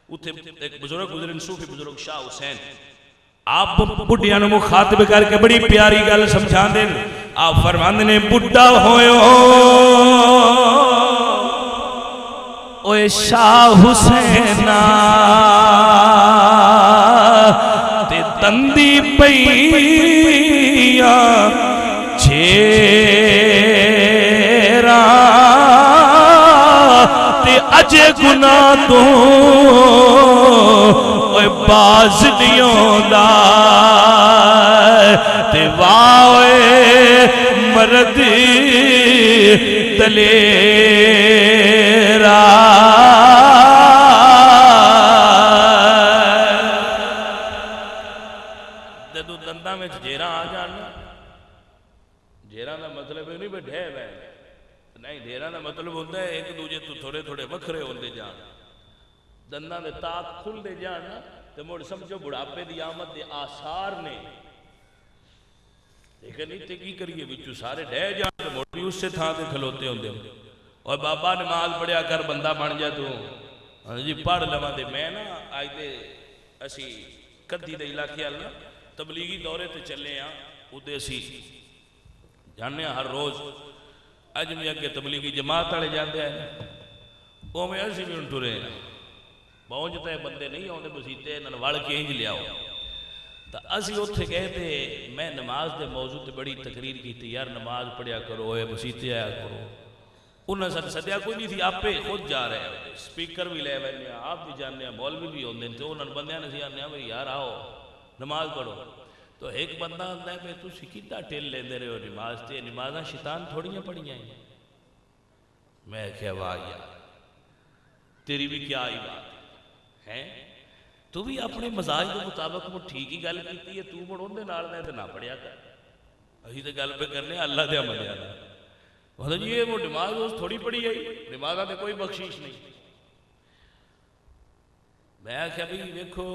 اتھے ایک بزرگ گزرن صوفی بزرگ شاہ حسین. آپ بڈھیاں نوں مخاطب کر کے بڑی پیاری گل سمجھان دے. آپ فرماندے نے بڈھا ہوئے اوے شاہ حسین تے تندی پئیاں جھیراں تے اجے گناہ تو باز نہیں ہوندا تے واوے مرد دلیرا تھوڑے تھوڑے وکھرے ہوندے جان دنداں دے تاک کھلدے جان نا تے مڑ سمجھو بڑھاپے دی آمد دے آثار نے لیکن اتنے کی کریے بچو سارے ڈہ جان تے مڑ بھی اس سے تھا تے کھلوتے ہوندے اور بابا نماز پڑھیا کر بندہ بن جا تو جی پڑھ لواں تے میں نا آج دے اسی کدی دے علاقے والا تبلیغی دورے تے چلے ہاں ادھے اسی جانے ہر روز اج میں اگے تبلیغی جماعت والے جاندے ہیں وہ میں اسی بھی ان ٹرے پہنچتے بندے نہیں آتے مسیطے انہوں وڑ کے انج لیاؤ تو اسی اتنے گئے تھے میں نماز دے موضوع تے بڑی تقریر کی تھی یار نماز پڑھیا کرو اے مسیطے آیا کرو انہوں نے سدیا کوئی نہیں تھی آپ پہ خود جا رہے ہیں سپیکر بھی لے وینے ہیں آپ بھی جاننے ہیں مولوی بھی ہوندے ہیں تو انہوں نے بندیاں نے آنے ہیں بھئی یار آؤ نماز پڑھو تو ایک بندہ آتا ہے کہ تو سکیدہ ٹیل لے دے رہے ہو نماز تے نمازاں شیطان تھوڑیاں پڑھیاں ہیں میں کہا واہ یار تیری بھی کیا آئی بات ہے تو بھی اپنے مزاج کے مطابق وہ ٹھیک ہی گل کیتی ہے تو مڑ اندے نال دے تے نہ پڑھیا کر اسی تے گل پہ کرنے اللہ دے عمل آنا مطلب یہ وہ نماز اس تھوڑی پڑھی آئی نمازاں تے کوئی بخشش نہیں میں کہا بھی دیکھو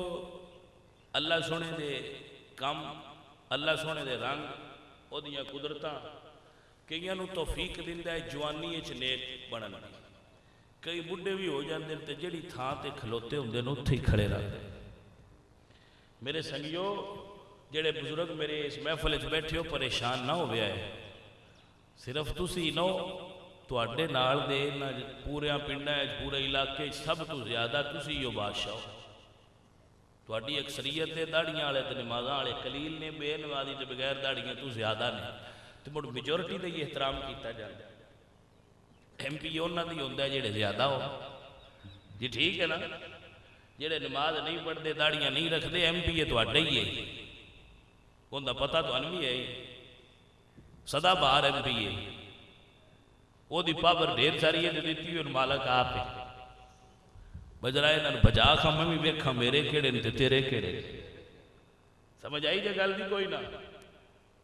اللہ سونے دے کم اللہ سونے دے رنگ او دیاں قدرتاں کئیاں نو توفیق دیندا ہے جوانی وچ نیک بنن دی کئی بڈھے بھی ہو جاندے تے جڑی تھاں تے کھلوتے ہوندے نے اوتھے ہی کھڑے رہندے میرے سنگیو جڑے بزرگ میرے اس محفل وچ بیٹھے ہو پریشان نہ ہویا ہے صرف تسی نو تواڈے نال دے نہ پورے پنڈاں وچ پورے علاقے سب تو زیادہ تسی ہو بادشاہ ہو تواڈی اکثریت دے داڑیاں والے تے نمازاں والے قلیل نے بے نمازی تے بغیر داڑیاں تو زیادہ نے تے مڑ میجورٹی دا یہ احترام کیتا جاندا ایم پی انہاں دی ہوندا جڑے زیادہ ہو جی ٹھیک ہے نا جڑے نماز نہیں پڑھتے داڑیاں نہیں رکھتے ایم پی تواڈا ہی ہے اوندا پتہ تانوں بھی ہے سدا بہار ایم پی ہے وہ دی پاور ڈھیر ساری ہے دتی اور مالک آپ ہے بجرائے انہاں بجا کھا میں بھی ویکھاں میرے کیڑے نے تے تیرے کیڑے سمجھ آئی جے گل دی کوئی نہ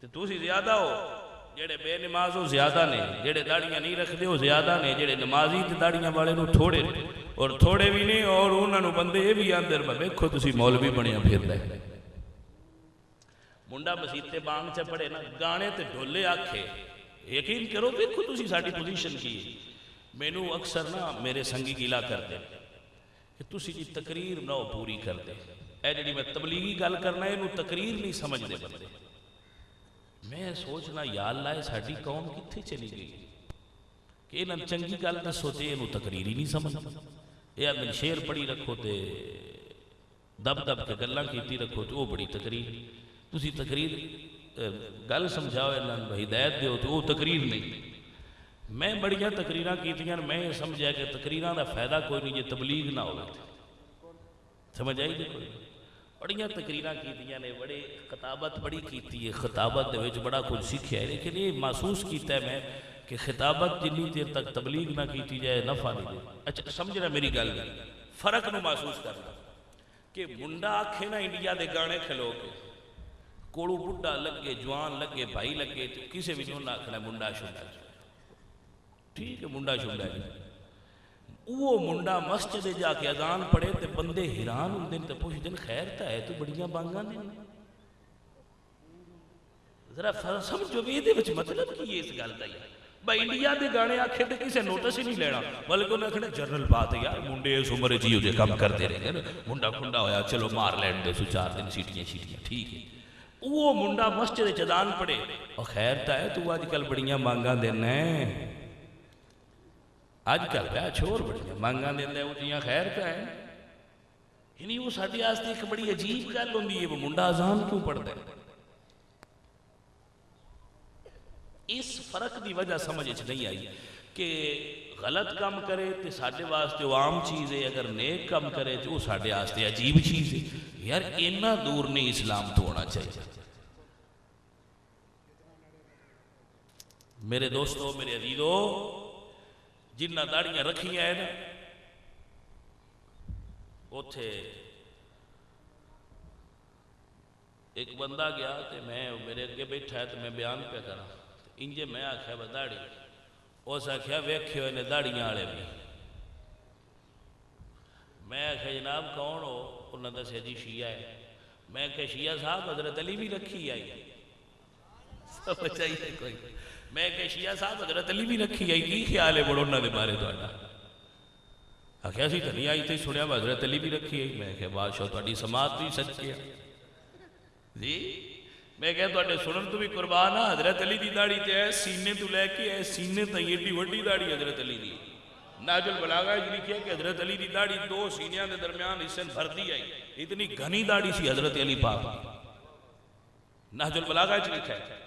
تے تسی زیادہ ہو جڑے بے نماز ہو زیادہ نے جڑے داڑیاں نہیں رکھتے ہو زیادہ نے جڑے نمازی تے داڑیاں والے نو تھوڑے اور تھوڑے بھی نہیں اور انہاں نو بندے یہ بھی اندر میں ویکھو تسی مولوی بنیا پھردا ہے منڈا مسیتے بانگ چ پڑے نا گانے تے ڈھولے آکھے یقین کرو ویکھو تسی ساڈی پوزیشن کی مینوں اکثر نا میرے سنگی گلا کردے کہ تسی جی تقریر نہ پوری کردے اے جڑی میں تبلیغی گل کرنا اینو تقریر نہیں سمجھدے بندے میں سوچنا یا اللہ ساڈی قوم کتھے چلی گئی کہ انہاں چنگی گل دسو تے اینو تقریر ہی نہیں سمجھدا اے آدمی شعر پڑھی رکھو تے دب دب کے گلاں کیتی رکھو تے وہ بڑی تقریر تسی تقریر گل سمجھاؤ انہاں ہدایت دیو تے وہ تقریر نہیں میں بڑیاں تقریراں کیتیاں میں یہ سمجھا کہ تقریراں دا فائدہ کوئی نہیں جے تبلیغ نہ ہوئے سمجھ آئی جی کوئی بڑیاں تقریراں کیتیاں نے بڑے خطابت بڑی کیتی ہے خطابت دے وچ بڑا کچھ سیکھیا ہے لیکن یہ محسوس کیتا ہے میں کہ خطابت جنی دیر تک تبلیغ نہ کیتی جائے نفع نہیں دے اچھا سمجھنا میری گل فرق نو محسوس کرنا کہ منڈا آکھے نا انڈیا دے گانے کھلو کے کوڑو بڈھا لگے جوان لگے بھائی لگے تو کسے بھی نہیں آکھنا منڈا شنڈا ٹھیک ہے منڈا شنڈا جی وہ منڈا مسجد جا کے اذان پڑھے تے بندے حیران ہوندے تے پوچھدے خیر تا ہے تو بڑیاں بانگاں نے ذرا سمجھو بھی دے وچ مطلب کی ہے اس گل دا بھائی انڈیا دے گانے آکھے تے کسے نوٹس ہی نہیں لینا بلکہ انہاں کہنا جنرل بات ہے یار منڈے اس عمر جی جو کام کردے رہے منڈا کھنڈا ہویا چلو مار لین دے سو 4 دن سیٹیاں شیٹیاں ٹھیک ہے وہ منڈا مسجد وچ اذان پڑھے اور خیر تا ہے تو اج کل بڑیاں مانگاں دینا آج کل پہ چھوڑ بڑی مانگاں دیندے وہ جیاں خیر کا ہے یعنی وہ ساڈے واسطے ایک بڑی عجیب گل ہوندی ہے وہ منڈا اذان کیوں پڑھدا ہے اس فرق دی وجہ سمجھ وچ نہیں آئی کہ غلط کام کرے تے ساڈے واسطے وہ عام چیز ہے اگر نیک کام کرے تو وہ ساڈے واسطے عجیب چیز ہے یار اتنا دور نہیں اسلام تو ہونا چاہیے میرے دوستو میرے عزیزو جنہ داڑیاں رکھیاں ہیں نا اوتھے ایک بندہ گیا تے میں میرے اگے بیٹھا ہے تو میں بیان پہ کرا انجے میں آکھیا با داڑی اس آکھیا ویکھیو انہیں داڑیاں والے بھی آخیا جناب کون ہو؟ انہوں نے دسیا جی شیعہ ہے۔ میں کہ شیعہ صاحب حضرت علی بھی رکھی آئی؟ سمجھ آئیے کوئی؟ میں کہ شیعہ صاحب حضرت علی بھی رکھی آئی، کی خیال ہے بڑھو انہوں نے بارے تھوڑا؟ آخیا سی تو نہیں آئی تھی، سنیا حضرت علی بھی رکھی آئی۔ میں کہ بادشاہ تھوڑی سماعت بھی سچی ہے جی۔ میں کہ تھوڑے سنن تو بھی قربان آ، حضرت علی دی داڑھی تے ہے سینے تو لے کے ہے سینے تے ایڈی وڈی داڑھی حضرت علی دی۔ نہج البلاغہ وچ لکھیا کہ حضرت علی دی داڑھی دو سینیاں دے درمیان حصے بھر دی آئی، اتنی گھنی داڑھی سی حضرت علی پاک۔ نہج البلاغہ وچ لکھا ہے۔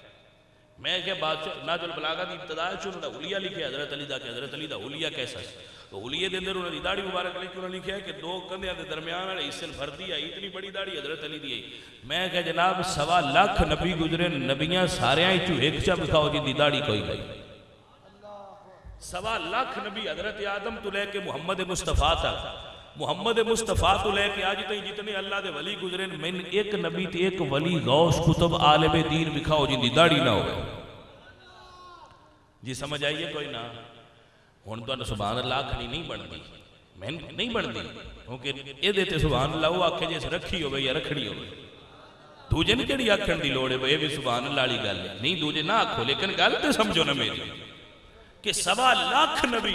میں کہ بادشاہ نہج البلاغہ دی ابتدا وچ انہاں دا حلیہ لکھیا حضرت علی دا کہ حضرت علی دا حلیہ کیسا ہے؟ تو حلیے دے اندر انہوں نے داڑھی مبارک لکھ کے انہوں نے لکھا ہے کہ دو کندھیاں دے درمیان والے حصے بھر دی آئی، اتنی بڑی داڑھی حضرت علی دی آئی۔ میں کہ جناب 1.25 لاکھ نبی گزرے، نبیاں سارے آئی چو ایک چا بکھاؤ جی دی داڑھی کوئی گئی۔ 1.25 لاکھ نبی حضرت آدم تو لے کے محمد مصطفیٰ تک، محمد مصطفیٰ تو لے کے آج تک جتنے اللہ دے ولی گزرے، میں ایک نبی تے ایک ولی غوث کتب عالم دین بکھاؤ جی دی داڑھی نہ ہوئے جی۔ سمجھ آئیے کوئی نہ؟ ہون تو سبحان اللہ کھڑی نہیں بڑھتی، میں نہیں بڑھتی کیونکہ یہ دیتے سبحان اللہ وہ آکھے جیسے رکھی ہوئے یا رکھڑی ہوئے۔ دوجے نے کہڑی آکھن دی لوڑے بھئی یہ بھی سبحان اللہ علی گل ہے، نہیں دوجے نہ آکھو، لیکن گل تے سمجھو نا میری کہ 1.25 لاکھ نبی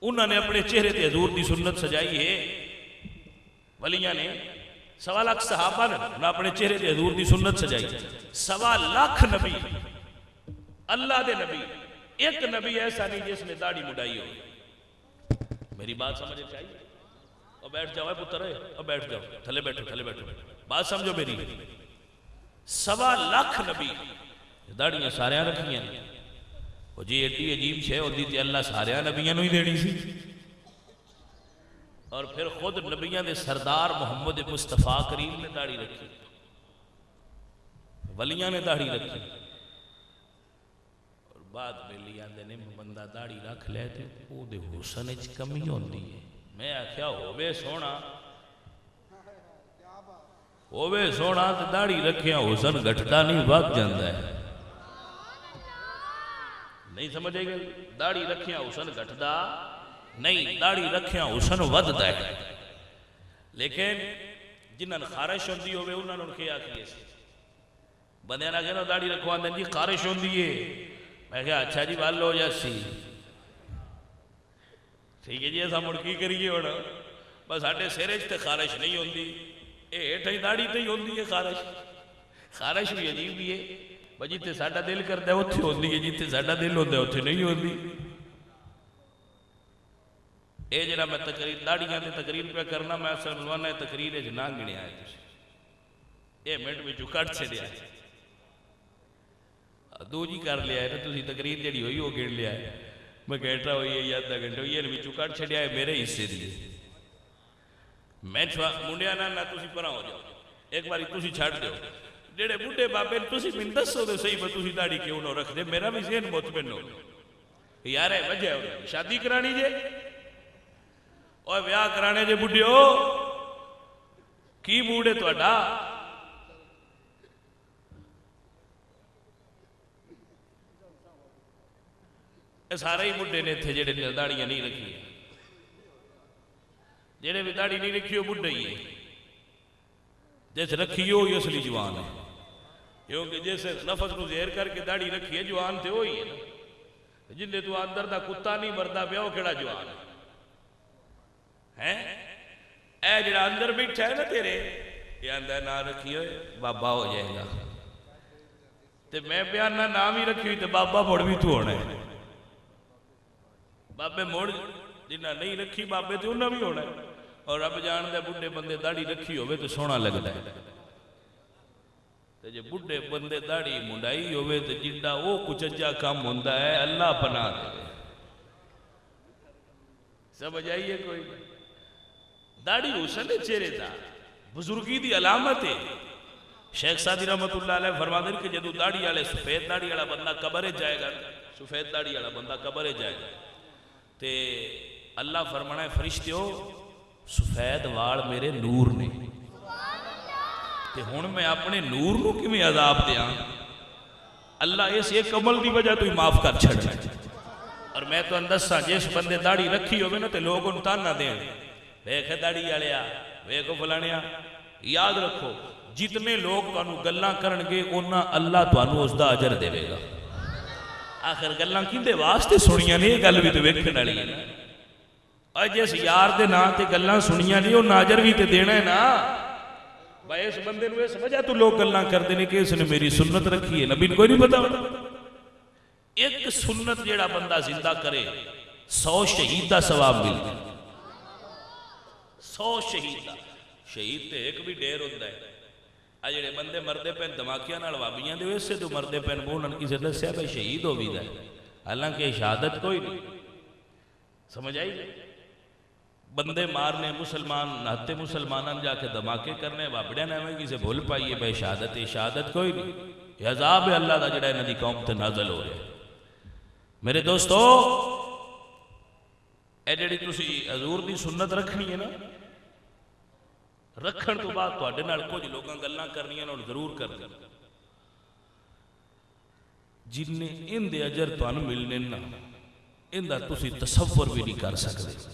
انہوں نے اپنے چہرے تے حضور دی سنت سجائی ہے، ولیاں نے 1.25 لاکھ صحابہ نے اپنے چہرے تے حضور دی سنت سجائی۔ 1.25 لاکھ نبی اللہ دے نبی، ایک نبی ایسا نہیں جس نے داڑھی مڈائی ہو۔ میری بات سمجھے چاہیے؟ اور بیٹھ جاؤ پتر ہے، اور بیٹھ جاؤ، تھلے بیٹھو تھلے بیٹھو، بات سمجھو میری۔ 1.25 لاکھ نبی داڑیاں سارے رکھیاں وہ جی ایڈی عجیب شے ہوتی تھی اللہ سارے نبیاں نو ہی دینی سی، اور پھر خود نبیاں دے سردار محمد مصطفیٰ کریم نے داڑھی رکھی، ولیاں نے داڑھی رکھی، اور بعد میں لیا دینے بندہ داڑھی رکھ لے تے او دے حسن اچ کمی ہوندی ہے۔ میں آکھیا ہووے سونا، ہووے سونا تے داڑھی رکھیا حسن گھٹدا نہیں وقت جاندا ہے، نہیں سمجھے گا؟ داڑھی رکھیا حسن گھٹدا نہیں، داڑھی رکھیا حسن وددا ہے۔ لیکن جنہاں خارش ہوندی ہوئے انہاں نے کیا کیے سی بندے نہ کہنا داڑھی رکھوا دیں جی خارش ہوندی ہے، میں کہا اچھا جی وال ہو جاسی، ٹھیک ہے جی ایسا مڑ کی کریے ہونا، بس ہاڈے سر تے خارش نہیں ہوندی، اے ہیٹھاں داڑھی تے ہی ہوندی ہے خارش۔ خارش بھی عجیب بھی ہے، جتنے ساڈا دل کرتا ہے اتنے ہوندی ہے، جتنے ساڈا دل ہوتا ہے اتنے نہیں ہوندی۔ اے جڑا میں تقریر داڑیاں تے تقریر پہ کرنا، میں اصل ملوانا ہے تقریر ہے نہ گنیا ہے تسی، اے منٹ میں جو کٹ چھڑیا ہے دو جی کر لیا ہے نا، تسی تقریر جڑی ہوئی وہ گن لیا ہے، میں گھنٹہ ہوئی ہے یا آدھا گھنٹہ ہوئی ہے بھی جو کٹ چھڑیا ہے میرے حصے دیے، میں منڈیا نہ تسی پرا ہو جاؤ، ایک باری تسی چھڑ دیو جڑے بڑھے بابے تسی من دسو دے صحیح پر تسی داڑھی کیوں نہ رکھ دے، میرا بھی ذہن مطمئن ہو یار ہے وجہ ہے شادی کرانی جے اور بیاہ کرانے جے بڑھے ہو کی موڑے تو اڈا سارے ہی بڑھے نے تھے جڑے داڑیاں نہیں رکھی، جڑے بھی داڑھی نہیں رکھی ہو بڑھے ہی ہے، جیسے رکھی ہو یہ اصلی جوان ہے، کیونکہ جیسے نفس کو زہر کر کے داڑھی رکھی ہے جوان تھے وہی ہے نا، جن دے تو اندر دا کتا نہیں مردا پیا وہ کیڑا جوان ہے، اے جڑا اندر بیٹھا ہے نا تیرے یہ اندر نہ رکھی ہوئے بابا ہو جائے گا، تے میں بیان نہ نام ہی رکھی ہوئی تے بابا موڑ بھی تو ہونا ہے، بابے موڑ جنہ نہیں رکھی بابے تے انہاں بھی ہونا ہے، اور رب جان دے بڑھے بندے داڑھی رکھی ہوئے تو سونا لگتا ہے، جے بڑھے بندے داڑھی منڈائی ہوئے تو جنڈا وہ کچھا کام ہوندہ ہے اللہ پناہ دے، سمجھ آئیے کوئی؟ داڑھی حسن چہرے دا بزرگی دی علامت ہے۔ شیخ سعدی رحمت اللہ علیہ فرما دیں کہ جدو داڑھی والے سفید داڑھی والا بندہ قبرے جائے گا، سفید داڑھی والا بندہ قبرے جائے گا تے اللہ فرمانا ہے فرشتیو سفید وال میرے نور نے، تے ہن میں اپنے نور نو کی میں عذاب دیاں، اللہ اس ایک عمل دی وجہ تو ہی معاف کر چھڑ، اور میں تو اندسا جس بندے داڑھی رکھی ہوئے نا تے لوگ ان تانا دیں ویکھ داڑھی والیا ویکھ فلانیا یاد رکھو جتنے لوگ تانوں گلاں کرن گے اونا اللہ تانوں اس دا اجر دے گا آخر گلاں کیندے واسطے سنیاں نے یہ گل بھی تے ویکھن والی ہے اور جس یار دے نا تے گلاں سنیاں نہیں اونا اجر بھی تے دینا ہے نا بھائی اس بندے نو اس وجہ تو لوگ گلاں کردے نے کہ اس نے میری سنت رکھی ہے نبی کوئی نہیں پتا ایک سنت جیڑا بندہ زندہ کرے 100 شہید دا ثواب ملتا 100 شہید دا شہید تے ایک بھی ڈیر ہوتا ہے آ جڑے بندے مردے پین دھماکیاں نال وابیاں دے ویسے تو مردے پین بولن کسی دسیا بھائی شہید ہو بھی ہے حالانکہ شہادت کوئی نہیں سمجھ آئی بندے مارنے مسلمان نہتے مسلمانان جا کے دھماکے کرنے وابڑیاں نے ہمیں کسی بھول پائیے بھائی شہادت کوئی نہیں یہ عذاب اللہ دا جڑا انہاں دی قوم تے نازل ہو رہے میرے دوستو اے جڑی تسی حضور دی سنت رکھنی ہے نا رکھن تو بعد تو اڈے نال کچھ لوگاں گلاں کرنیاں اور ضرور کر دیں جن نے ان دے اجر تو ان ملنے نا ان دا تسی تصور بھی نہیں کر سکتے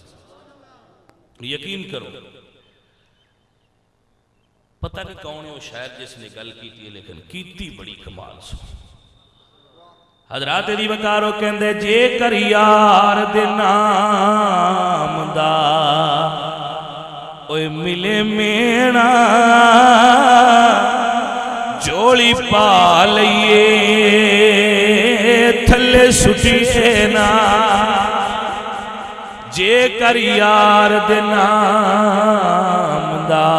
یقین کرو پتہ نہیں کون ہے وہ شاید جس نے گل کیتی ہے لیکن کیتی بڑی کمال سو حضرات دی وکارو کہندے جے کر یار دے نام دا اوے ملے مینا جوڑی پا لئیے تھلے سٹیے نا جے کر یار دے نام دا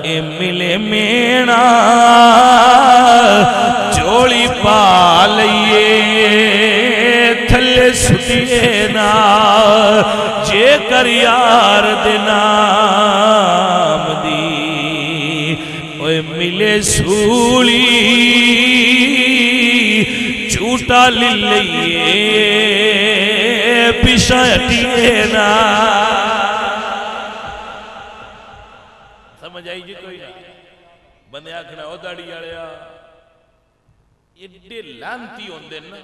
اے ملے مینا جوڑی پا لئیے تھلے سٹیے نا جے کر یار دے نام دی اوے ملے سولی جھوٹا لئیے پیشہ ہٹیے نا سمجھ آئی جی کوئی بندے آکھنا او داڑھی آڑیا ایڈے لانتی ہوندے نا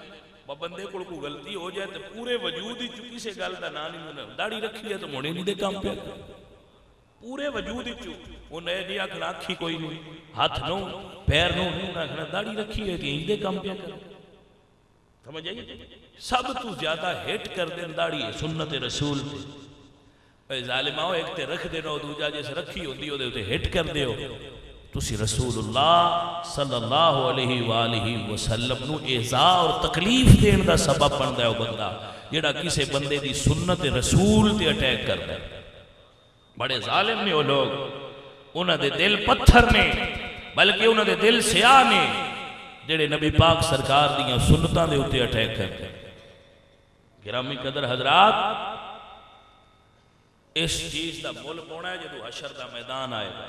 بندے کو غلطی ہو جائے تو پورے وجود ہی چکی سے گل دا نام نہیں داڑھی رکھی ہے تو موڑے نہیں دے کام پہ پورے وجود ہی چکی وہ نئے نہیں آکھنا آکھی کوئی نہیں ہاتھ نو پیر نو نہیں آکھنا داڑھی رکھی ہے کہ ہی دے کام پہ کر سمجھ آئیے سب تو زیادہ ہیٹ کر دیں داڑھی ہے سنت رسول تے ظالماؤ ایک تے رکھ دینا ہو دوجہ جیسے رکھی ہوندی ہو دے ہوتے ہیٹ کر دے ہو تسی رسول اللہ صلی اللہ علیہ وآلہ وسلم نو اعزا اور تکلیف دین دا سبب بن دے ہو بندہ جیڑا کسے بندے دی سنت رسول تے اٹیک کر دے بڑے ظالم نے وہ لوگ انہاں دے دل پتھر نے بلکہ انہاں دے دل سیاہ نے جیڑے نبی پاک سرکار دیاں سنتاں دے ہوتے اٹیک کر دے گرامی قدر حضرات اس چیز دا مول پونا ہے جدو حشر دا میدان آئے گا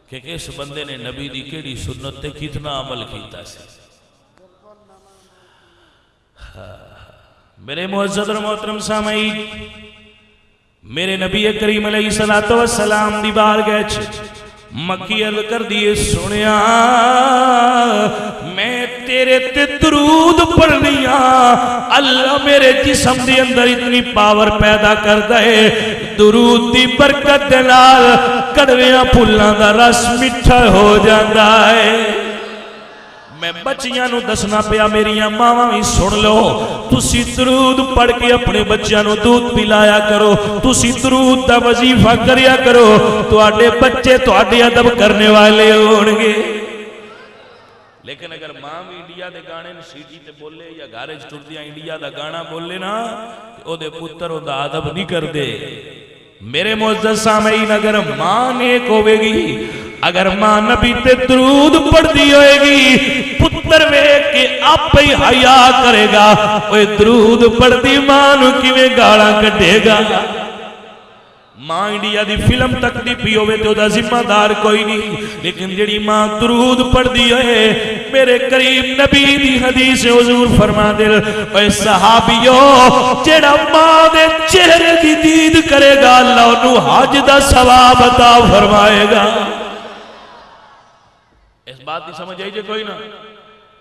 کہ اس بندے نے نبی دی کیڑی سنت تے کتنا عمل کیتا سے میرے معزز اور محترم سامعین میرے نبی کریم علیہ السلام دی بارگاہ مکی عرض کر دیے سنیا میں تیرے تے درود پڑھنیا اللہ میرے جسم دی اندر اتنی پاور پیدا کر دے درود دی برکت دلال کڑویاں پھلاں دا رس مٹھا ہو جاندہ ہے میں بچیاں نو دسنا پیا میری ماں بھی سن لو تسی درود پڑھ کے اپنے بچیاں نو دودھ پلایا کرو تسی درود دا وظیفہ کریا کرو تو آڈے بچے تو آڈے ادب کرنے والے ہونگے لیکن اگر ماں بھی انڈیا دے گانے سیٹی تے بولے یا گارج ٹر دیا انڈیا دا گانا بولے نا او دے پتر او دا ادب نہیں کر دے میرے معزز سامعین اگر ماں نیک ہوئے گی اگر ماں نبی تے درود پڑھ دی ہوئے گی پتر وے کہ آپ ہی حیا کرے گا وہ درود پڑھ دی ماں نو کیویں گاڑا کٹے گا ماں انڈیا دی فلم تک دی پی ہوئے تو دا ذمہ دار کوئی نہیں لیکن جڑی ماں درود پڑھ دی ہوئے میرے قریب نبی دی حدیث حضور فرما دل اے صحابیو جڑا ماں دے چہرے دی دید کرے گا اللہ انہوں حج دا ثواب عطا فرمائے گا اس بات دی سمجھ آئی جے کوئی نا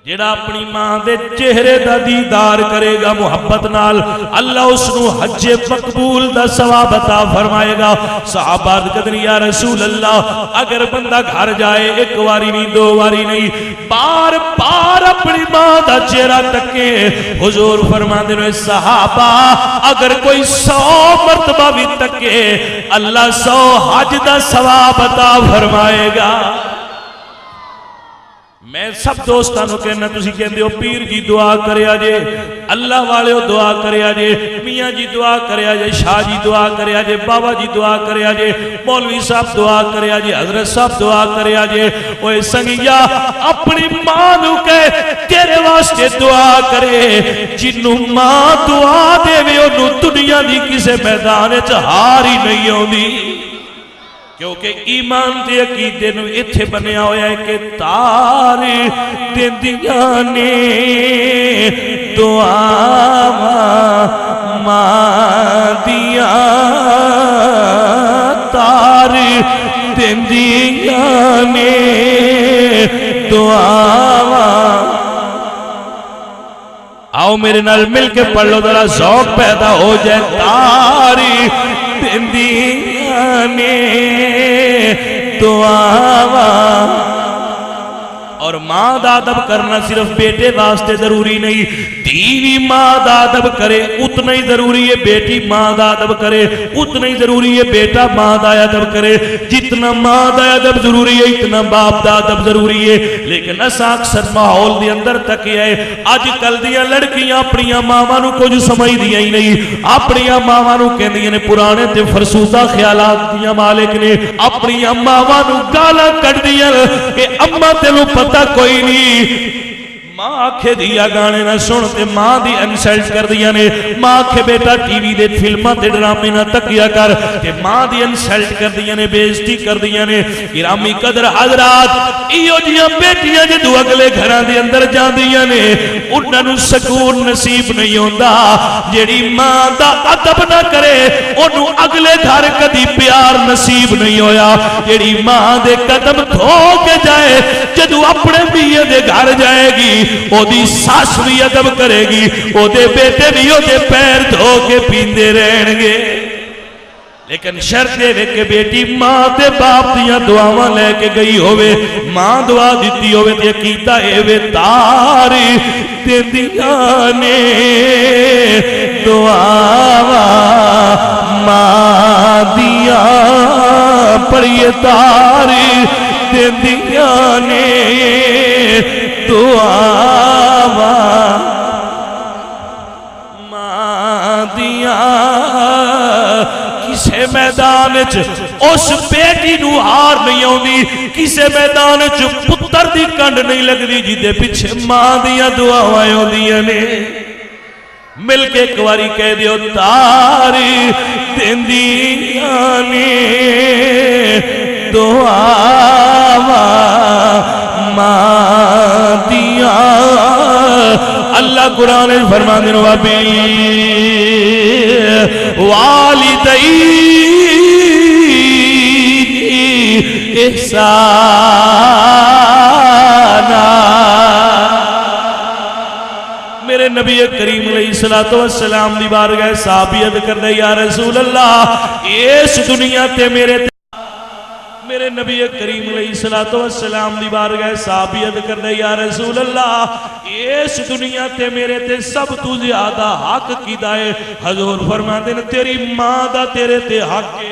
جڑا اپنی ماں دے چہرے دا دیدار کرے گا محبت نال اللہ اس نو حج مقبول دا ثواب عطا فرمائے گا۔ صحابہ کہتے یا رسول اللہ اگر بندہ گھر جائے ایک واری نہیں دو واری نہیں بار بار اپنی ماں دا چہرہ تکے، حضور فرماندے نے صحابہ اگر کوئی 100 مرتبہ بھی تکے اللہ 100 حج دا ثواب عطا فرمائے گا۔ میں سب دوستانوں کہنا تسی کہندے ہو پیر جی دعا کریا جے، اللہ والے ہو دعا کریا جے، میاں جی دعا کریا جے، شاہ جی دعا کریا جے، بابا جی دعا کریا جے، مولوی صاحب دعا کریا جے، حضرت صاحب دعا کریا جے۔ اوے سنگیا اپنی ماں نو کہے تیرے واسطے دعا کرے، جنوں ماں دعا دے وے اونوں دنیا دی کسے میدان وچ ہار ہی نہیں ہوندی، کیونکہ ایمان دے عقیدے نو ایتھے بنیا ہویا ہے کہ تار دیندیاں نے دعاواں ماں دیاں، تار دیندیاں نے دعاواں۔ آؤ میرے نال مل کے پڑھ لو ذرا ذوق پیدا ہو جائے، تار دیندیاں نے دعاواں۔ اور ماں دا ادب کرنا صرف بیٹے واسطے ضروری نہیں، بیوی ماں دا ادب کرے اتنا ہی ضروری ہے، بیٹی ماں دا ادب کرے اتنا ہی ضروری ہے، بیٹا ماں دا ادب کرے، جتنا ماں دا ادب ضروری ہے اتنا باپ دا ادب ضروری ہے۔ لیکن اساں اکثر ماحول دے اندر تکیا ہے اج کل دیاں لڑکیاں اپنی ماواں نو کچھ سمجھدیاں ہی نہیں، اپنی ماواں نو کہندیاں نے پرانے تے فرسودہ خیالات دیاں مالک نے، اپنی ماواں نو گالاں کڈدیاں کہ اما تینوں پتہ کوئی نہیں، ماں آکھے دیا گانے نہ سنتے ماں دی انسلٹ کر دیا نے، ماں آکھے بیٹا ٹی وی دے فلمہ تے ڈرامے نہ تکیا کر کہ ماں دی انسلٹ کر دیا نے، بےزتی کر دیا نے۔ گرامی قدر حضرات ایو جیاں بیٹیاں جدو اگلے گھران دے اندر جان دیا نے انہاں نو سکون نصیب نہیں ہوندا، جیڑی ماں دا ادب نہ کرے انہوں اگلے گھر کدی پیار نصیب نہیں ہویا، جیڑی ماں دے قدم دھو کے جائے جدو اپنے بیے دے گھر جائے گی او دی ساس بھی ادب کرے گی، او دے بیٹے بھی او دے پیر دھو کے پیندے رہن گے۔ لیکن شرط ہے کہ بیٹی ماں تے باپ دیاں دعاواں لے کے گئی ہوئے، ماں دعا دیتی ہوئے تے کیتا اے تاری دیندیاں نے دعاواں ماں دیاں، پڑھیے تاری دیندیاں نے دعاواں ماں دیاں۔ کسے میدان اس بیٹی نو ہار نہیں ہوندی، کسے میدان پتر دی کنڈ نہیں لگدی جدے پیچھے ماں دیاں دعاواں ہوندیاں نے۔ مل کے ایک واری کہہ دیو تاری دیندیاں نے دعاواں ماں دیاں۔ اللہ قرآن فرماندے نے وَبِالْوَالِدَيْنِ إِحْسَانًا۔ میرے نبی کریم علیہ السلام دی بارگاہ صحابیت کر دے یا رسول اللہ اس دنیا تے میرے نبی کریم علیہ السلام دی بارگاہ صحابیت کر دے یا رسول اللہ اس دنیا تے میرے تے سب تو زیادہ حق کی دائے۔ حضور فرماتے ہیں تیری ماں دا تیرے تے حق ہے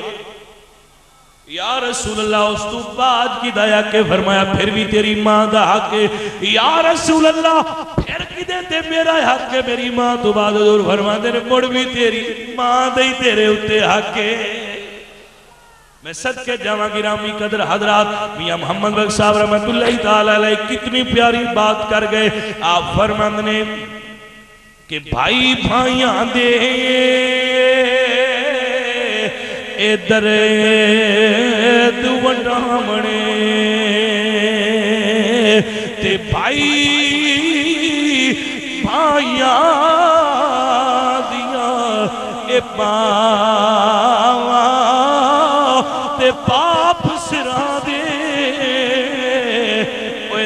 یا رسول اللہ، اس تو بعد کی دایا کہ فرمایا پھر بھی تیری ماں دا حق ہے یا رسول اللہ، پھر کی دے تے میرا حق ہے میری ماں تو بعد۔ حضور فرماتے ہیں مڑ بھی تیری ماں دے تیرے اتے حق ہے۔ میں صدقے جاواں گرامی قدر حضرات میاں محمد بخش صاحب رحمت اللہ تعالیٰ علیہ کتنی پیاری بات کر گئے۔ آپ فرماندے کہ بھائی بھائیاں دے ادھر دوڑامنے تے بھائی بھائیاں دیاں اے پاواں تے پاپ سرا دے اوے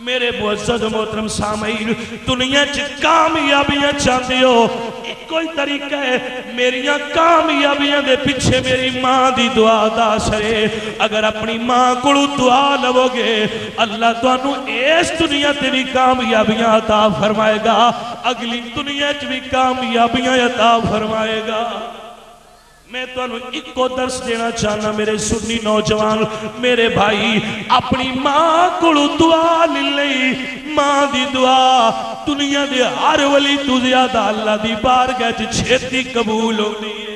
میرے معزز محترم سامعین دنیا چ کامیابیاں چاہتے ہو ایک کوئی طریقہ ہے میریاں کامیابیاں دے پیچھے میری ماں دی دعا دا اثر ہے اگر اپنی ماں کو دعا لو گے اللہ تانوں اس دنیا تے بھی کامیابیاں عطا فرمائے گا اگلی دنیا چ بھی کامیابیاں عطا فرمائے گا میں تانوں ایک کو درس دینا چاہنا میرے سنی نوجوان میرے بھائی اپنی ماں کو دعا لئی ماں دی دعا دنیا دے ہر ولی تو زیادہ اللہ دی بارگاہ وچ چھتی قبول ہونی ہے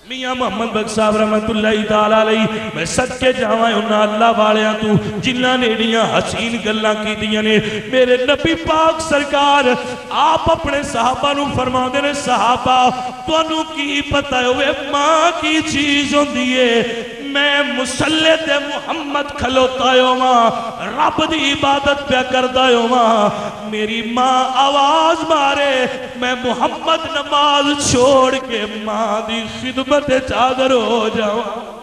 میاں محمد بخش صاحب رحمت اللہ تعالیٰ علیہ میں صدقے جاواں انہاں اللہ والیاں تو جنہاں نے ایڈیاں حسین گلاں کیتیاں نے میرے نبی پاک سرکار آپ اپنے صحابہ نو فرماندے نے صحابہ تانوں کی پتہ ہوئے ماں کی چیز ہوندی ہے میں مصلی تے محمد کھلوتا ہوں رب دی عبادت پہ کردا ہوں میری ماں آواز مارے میں محمد نماز چھوڑ کے ماں دی خدمت چادر ہو جاؤں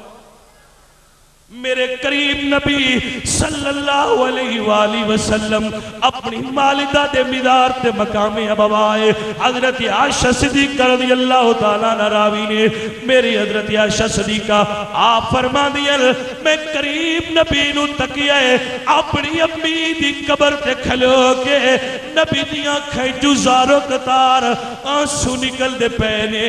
میرے قریب نبی صلی اللہ علیہ وآلہ وسلم اپنی والدہ دے مدار تے مقام ابوائے حضرت عائشہ صدیقہ رضی اللہ تعالیٰ نراوی نے میری حضرت عائشہ صدیقہ آپ فرما دیا میں قریب نبی نو تکیہ اپنی امی دی قبر تے کھلو کے نبی دیاں کھینچو زارو قطار آنسو نکل دے پہنے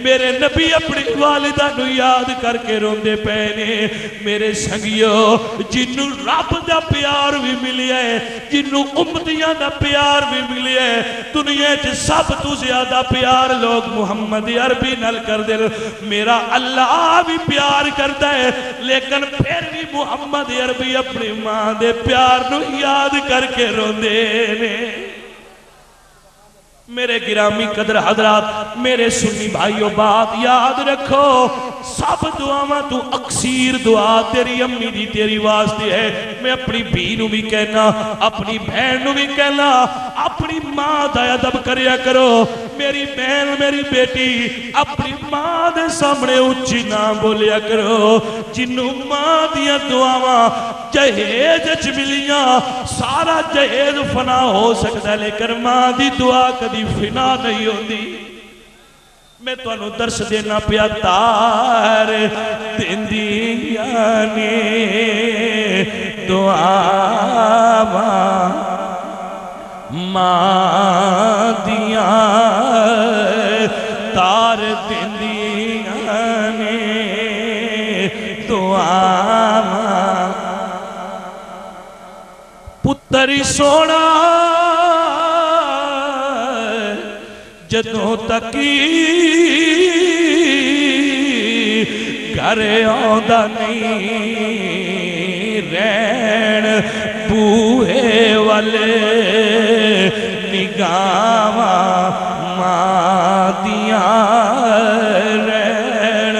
میرے نبی اپنی والدہ نو یاد کر کے رون دے پہنے میرے سنگیو جنہوں رب دا پیار بھی ملی ہے جنہوں امتیاں دا پیار بھی ملی ہے دنیا چھ سب تو زیادہ پیار لوگ محمد عربی نل کر دل میرا اللہ بھی پیار کرتا ہے لیکن پھر بھی محمد عربی اپنی ماں دے پیار نو یاد کر کے رون دینے میرے گرامی قدر حضرات میرے سنی بھائیو بات یاد رکھو سب دعاواں تو اکثیر دعا تیری امی دی تیری واسطے ہے میں اپنی بھینوں بھی کہنا اپنی بہنوں بھی کہنا اپنی ماں دا ادب کریا کرو میری بہن میری بیٹی اپنی ماں دے سامنے اچھی نہ بولیا کرو جنہوں ماں دیا دعاواں جہیز اچھ ملیاں سارا جہیز فنا ہو سکتا ہے لیکن ماں دی دعا کدی فنا نہیں ہوتی میں تو انہوں درس دینا پیا تار دندیاں نے دعا ماں دیا تار دندیاں نے دعا پتری سونا جدوں تکی گھر آندا نہیں رین بوہے والے نگاواں ماں دیاں رین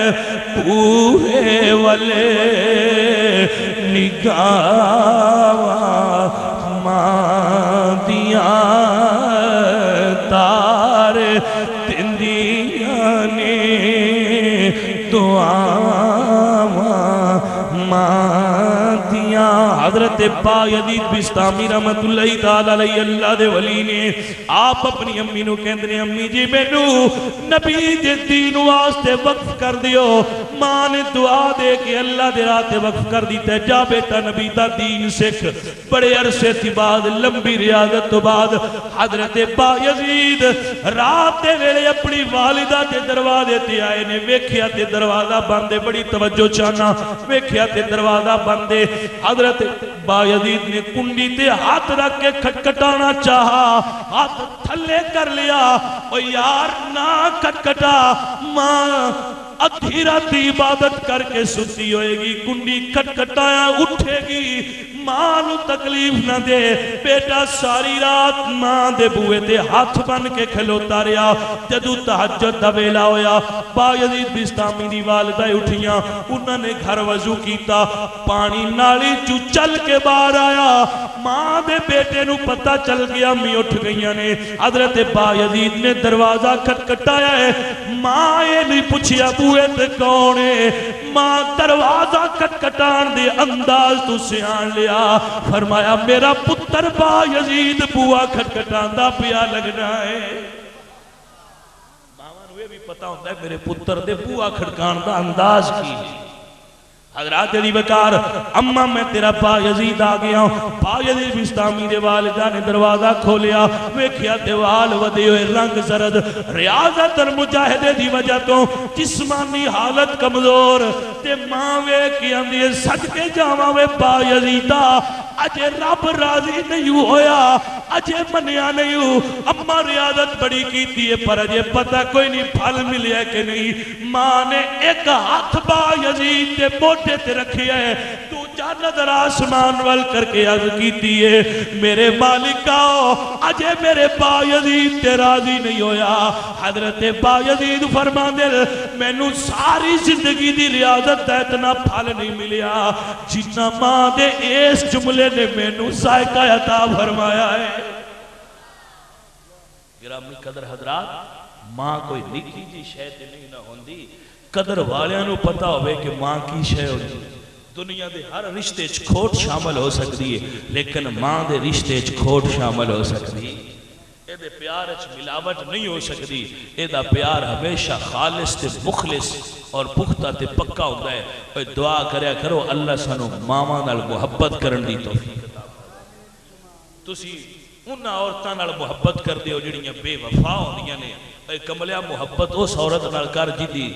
بوہے والے نگاواں ماں دیاں تندیاں نے دعاواں ماں دیاں حضرت با یزید بستامی رحمت اللہ تعالیٰ علیہ اللہ دے ولی نے آپ اپنی امی نو کہندے امی جی مینو نبی دے دین واسطے وقف کر دیو ماں نے دعا دے کے اللہ دے راہ تے وقف کر دیتا ہے جا بیٹا نبی دا دین سکھ بڑے عرصے تھی بعد لمبی ریاضت تو بعد حضرت با یزید رات دے ویلے اپنی والدہ تے دروازے تے آئے نے ویکھیا تے دروازہ بندے بڑی توجہ چاہنا ویکھیا تے دروازہ بندے حضرت با یزید نے کنڈی تے ہاتھ رکھ کے کھٹکھٹانا چاہا ہاتھ تھلے کر لیا او یار نہ کھٹکھٹا ماں ادھی رات عبادت کر کے ستی ہوئے گی کنڈی کھٹکھٹایا اٹھے گی ماں نو تکلیف نہ دے بیٹا ساری رات ماں دے بوئے تے ہاتھ بن کے کھلوتا رہا جدو تہجد دا ویلا ہویا با یزید بستامی دی والدہ اٹھیاں انہوں نے گھر وضو کیتا پانی نالی چو چل کے باہر آیا ماں دے بیٹے نو پتہ چل گیا امی اٹھ گئیاں نے حضرت با یزید نے دروازہ کھٹکھٹایا ہے ماں یہ نہیں پوچھیا بوئے تے کون ہے ماں دروازہ کٹکٹان دے انداز تو سیان لیا، فرمایا میرا پتر با یزید بوا کٹکٹان دا پیا لگنا ہے۔ ماں نوے بھی پتا ہوتا ہے میرے پتر دے بوا کھڑکان دا انداز کی۔ حضرات علی بکار اممہ میں تیرا با یزید آ گیا ہوں۔ با یزید بستامی دے والدہ نے دروازہ کھولیا، ویکھیا دیوال ودے ہوئے رنگ زرد، ریاضت اور مجاہدے دی وجہ تو جسمانی حالت کمزور تے ماں ویکھی اندی صدقے جاواں وے با یزیدہ اجے رب راضی نہیں ہویا، اجے منیا نہیں ہو۔ اممہ ریاضت بڑی کیتی ہے پر اجے پتہ کوئی نہیں پھل ملیا کہ نہیں۔ ماں نے ایک ہاتھ با یزید تے موٹے تے رکھی ہے، تو جا نظر آسمان وال کر کے عرض کیتی ہے میرے مالکاؤ اجے میرے با یزید تے راضی نہیں ہویا۔ حضرت با یزید فرمان دے میں نو ساری زندگی دی ریاضت ہے اتنا پھل نہیں ملیا جتنا ماں دے اس جملے نے میں نو ذائقہ عطا فرمایا ہے۔ گرامی قدر حضرات ماں کوئی نکی جی شاید نہیں نہ ہوندی، قدر والیاں نو پتا ہوئے کہ ماں کی شے ہوندی۔ دنیا دے ہر رشتے چ کھوٹ شامل ہو سکتی ہے لیکن ماں دے رشتے چ کھوٹ شامل ہو سکتی ہے۔ اے دے پیار چ ملاوٹ نہیں ہو سکتی، اے دا پیار ہمیشہ خالص تے مخلص اور پختہ تے پکا ہوتا ہے۔ اے دعا کریا کرو اللہ سانو ماما نال محبت کرن دی توفیق عطا فرمائے۔ تسی انہاں عورتاں نال محبت کر دیو جڑیاں بے وفا ہوندیاں نے۔ اے کملیا محبت اس عورت نال کر جدی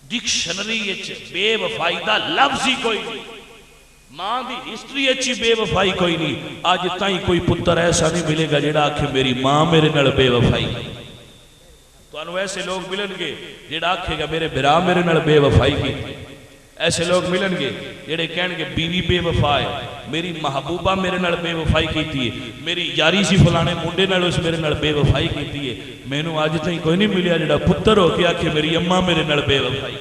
ڈکشنری اچ بے وفائی دا لفظ ہی کوئی نہیں، ماں دی ہسٹری اچھی بے وفائی کوئی نہیں۔ آج تائیں کوئی پتر ایسا نہیں ملے گا جڑا آکھے میری ماں میرے نال بے وفائی کی۔ تو انہوں ایسے لوگ ملن گے جڑا آکھے گا میرے برا میرے نال بے وفائی کی۔ ایسے لوگ ملن گے جڑے کہن گے بیوی بے وفا ہے، میری محبوبہ میرے نال بے وفائی کیتی ہے، میری یاری سی فلانے منڈے نال اس میرے نال بے وفائی کیتی ہے۔ میں نو آج تائیں کوئی نہیں ملیا جڑا پتر ہو کے آکھے میری اماں میرے نال بے وفائی۔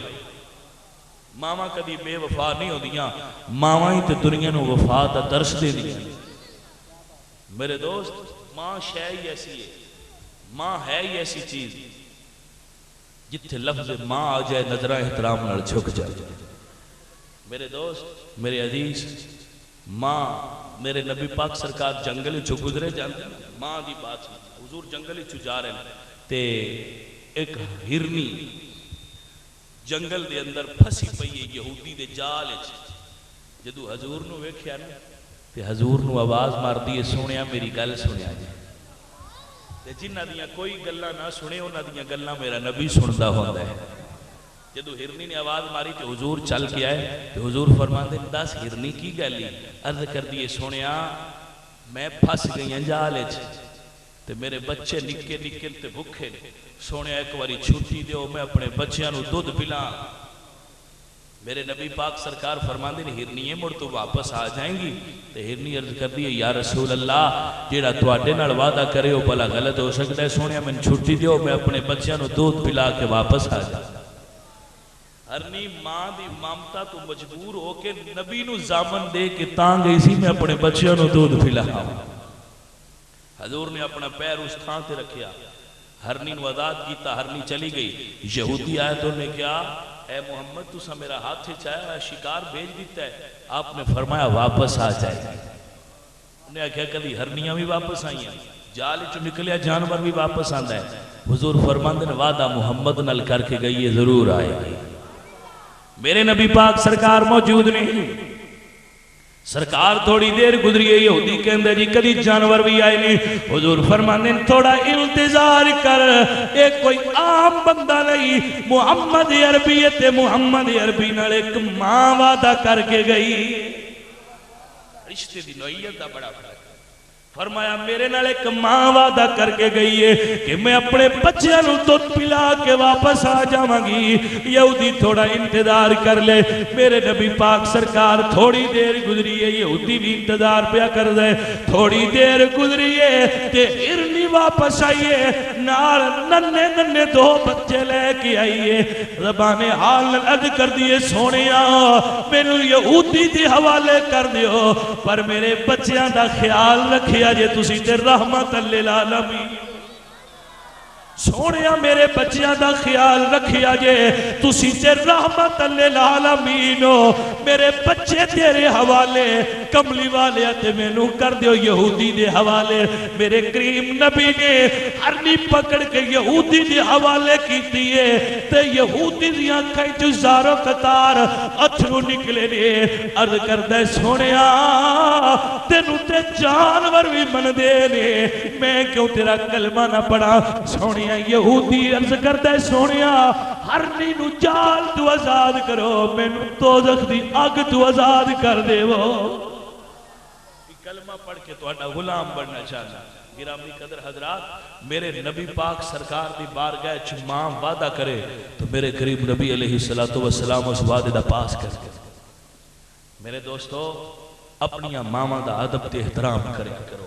ماما کدی بے وفا نہیں ہو دیاں، ماما ہی تے دنیا نو وفا دا درس دے دیاں۔ میرے دوست ماں شے ہی ایسی ہے، ماں ہے ہی ایسی چیز جتھے لفظ ماں آ جائے نظرہ احترام نال جھک جائے۔ میرے دوست میرے عزیز ماں میرے نبی پاک سرکار جنگل چو گزرے جاندے ماں دی بات حضور جنگل چو جا رہے ہیں تے ایک ہرنی جنگل دے اندر پھسی پئی ہے یہودی دے جال اچ۔ جدو حضور نو ویکھیا نا تے حضور نو آواز مار دیے سونیا میری گل سنیا جی، تے جنہ دیاں کوئی گلاں نہ سنے انہاں دیاں گلاں میرا نبی سندا ہوندا ہے۔ جدو ہرنی نے آواز ماری تے حضور چل کے آئے تے حضور فرماندے دس ہرنی کی گلی؟ عرض کر دیے سونیا میں پھس گئی ہیں جال اچ تے میرے بچے نکے نکے تے بھکھے نے، سونیا ایک واری چھٹی دیو میں اپنے بچیاں نو دودھ پلا۔ میرے نبی پاک سرکار فرماندے نے ہرنی مڑ تو واپس آ جائیں گی تے ہرنی عرض کر دیے یا رسول اللہ جیڑا تواڈے نال وعدہ کرے ہو بھلا غلط ہو سکتا ہے، سونیا میں چھٹی دیو میں اپنے بچیاں نو دودھ پلا کے واپس آ جائیں۔ ہرنی ماں دی مامتا تو مجبور ہو کے نبی نو زامن دے کے تاں گئی سی میں اپنے بچیاں نو دودھ پلا۔ حضور نے اپنا پیر اس تھان تے رکھیا، ہرنی نو آزاد کیتا، ہرنی چلی گئی۔ یہودی آئے تو نے کیا اے محمد تو سا میرا ہاتھ چاہیا ہے شکار بھیج دیتا ہے، آپ نے فرمایا واپس آ جائے۔ انہیں کہا کدی ہرنیاں بھی واپس آئی ہیں، جال چو نکلیا جانور بھی واپس آندا ہے۔ حضور فرماندے نے وعدہ محمد نال کر کے گئی ہے ضرور آئے گی۔ میرے نبی پاک سرکار موجود نہیں، سرکار تھوڑی دیر گزری ہے، یہودی کے اندر جی کدی جانور بھی آئے نہیں۔ حضور فرمانے تھوڑا انتظار کر، ایک کوئی عام بندہ نہیں، محمد عربیت محمد عربی نال ایک ماں وعدہ کر کے گئی۔ رشتے دی نوعیت دا بڑا فرق، فرمایا میرے نال ایک ماں وعدہ کر کے گئی ہے کہ میں اپنے بچیاں نو دودھ پلا کے واپس آ جاواں گی۔ یہودی تھوڑا انتظار کر لے، میرے نبی پاک سرکار تھوڑی دیر گزری ہے، یہودی بھی انتظار پیا کر دے، تھوڑی دیر گزری ہے تے ہرنی واپس آئیے، نال ننے ننے دو بچے لے کے آئیے۔ زبان حال عرض کر دیے سونیا مینوں یہودی دی حوالے کر دیو پر میرے بچیاں دا خیال رکھیا جے تسی تے رحمت للعالمین۔ سونیا میرے بچیاں دا خیال رکھیا جے، تسی تے رحمت للعالمین ہو، میرے بچے تیرے حوالے، کملی والے تے مینوں کر دیو یہودی دے حوالے۔ میرے کریم نبی نے ہرنی پکڑ کے یہودی دے حوالے کیتی ہے، تے یہودی دی آنکھیں جو زارو قطار اتھرو نکلے نے، عرض کردہ سونیا تینوں تے جانور بھی من دے نے، میں کیوں تیرا کلمہ نہ پڑھا؟ سونیا یہودی عرض کرتا ہے سونیا ہرنی نو جال تو آزاد کرو، میں نو دوزخ دی آگ تو آزاد کر دے وہ کلمہ پڑھ کے تو اٹھا غلام بننا چاہنا۔ گرامی قدر حضرات، میرے نبی پاک سرکار دی بارگاہ چ ماں وعدہ کرے تو میرے قریب نبی علیہ السلام اس وعدے دا پاس کر کے۔ میرے دوستو اپنی ماما دا عدب تے احترام کریا کرو۔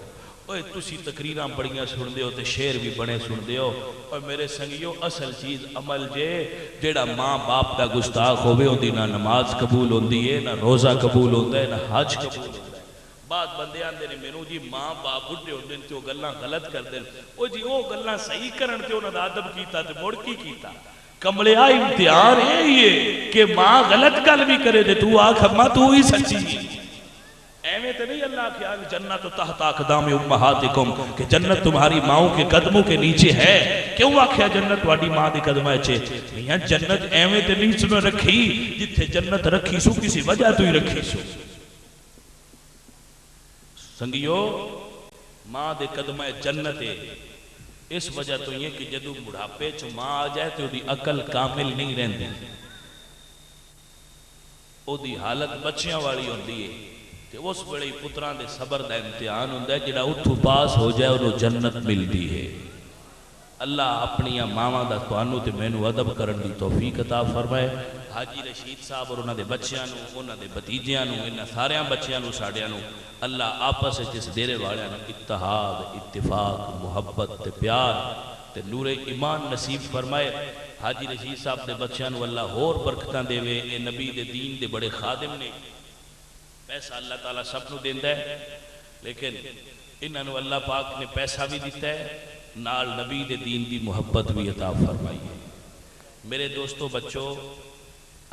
اوہ تسی تقریراں بڑیاں سن دے ہو تے شعر بھی بڑے سن دے ہو، اور میرے سنگیو اصل چیز عمل جے، جیڑا ماں باپ دا گستاخ ہوئے ہوندی نہ نماز قبول ہوندی ہے، نہ روزہ قبول ہوتا ہے، نہ حج قبول ہوتا ہے۔ بعد بندے آندے نے مینوں جی ماں باپ بڈھے ہوندے تے او گلاں غلط کر دین، او جی او گلاں صحیح کرن تے انہاں دا ادب کیتا تے مڑ کی کیتا؟ کملیا امتحان ہے یہ کہ ماں غلط گل بھی کرے تے تو آکھ اماں تو ہی سچی ہے۔ ایویں تے نہیں اللہ خیال جنت تحت اقدام امہاتکم کہ جنت تمہاری ماؤں کے قدموں کے نیچے ہے۔ کیوں آکھیا جنت واڈی ماں دے قدموں اچے؟ میاں جنت ایویں تے نہیں سن رکھی، جتھے جنت رکھی سو کسی وجہ تو ہی رکھی سو۔ سنگیو ماں دے قدمہ جنت ہے، اس وجہ تو یہ کہ جدو بڑھاپے چ ماں آ جائے تو دی عقل کامل نہیں رہندی، او دی حالت بچیاں والی ہوندی ہے، کہ اس بڑی پتران دے صبر دا امتحان ہوندہ ہے، جڑا اتھو پاس ہو جائے انہوں جنت ملتی ہے۔ اللہ اپنی ماما دا توانو تے مینو ادب کرن دی توفیق عطا فرمائے۔ حاجی رشید صاحب اور انہاں دے بچیاں نو، انہاں دے بتیجیاں نو، انہاں ساریاں بچیاں نو ساڑیاں نو اللہ آپس جس دیرے والیاں نو اتحاد، اتفاق، محبت تے پیار تے نور ایمان نصیب فرمائے۔ حاجی رشید صاحب دے بچیاں نو اللہ اور برکتاں دے وے، اے نبی دے دین دے بڑے خادم نے۔ پیسہ اللہ تعالیٰ سب نو دیندہ ہے، لیکن انہاں نو اللہ پاک نے پیسہ بھی دیتا ہے، نال نبی دے دین دی محبت بھی عطا فرمائی ہے۔ میرے دوستو بچوں،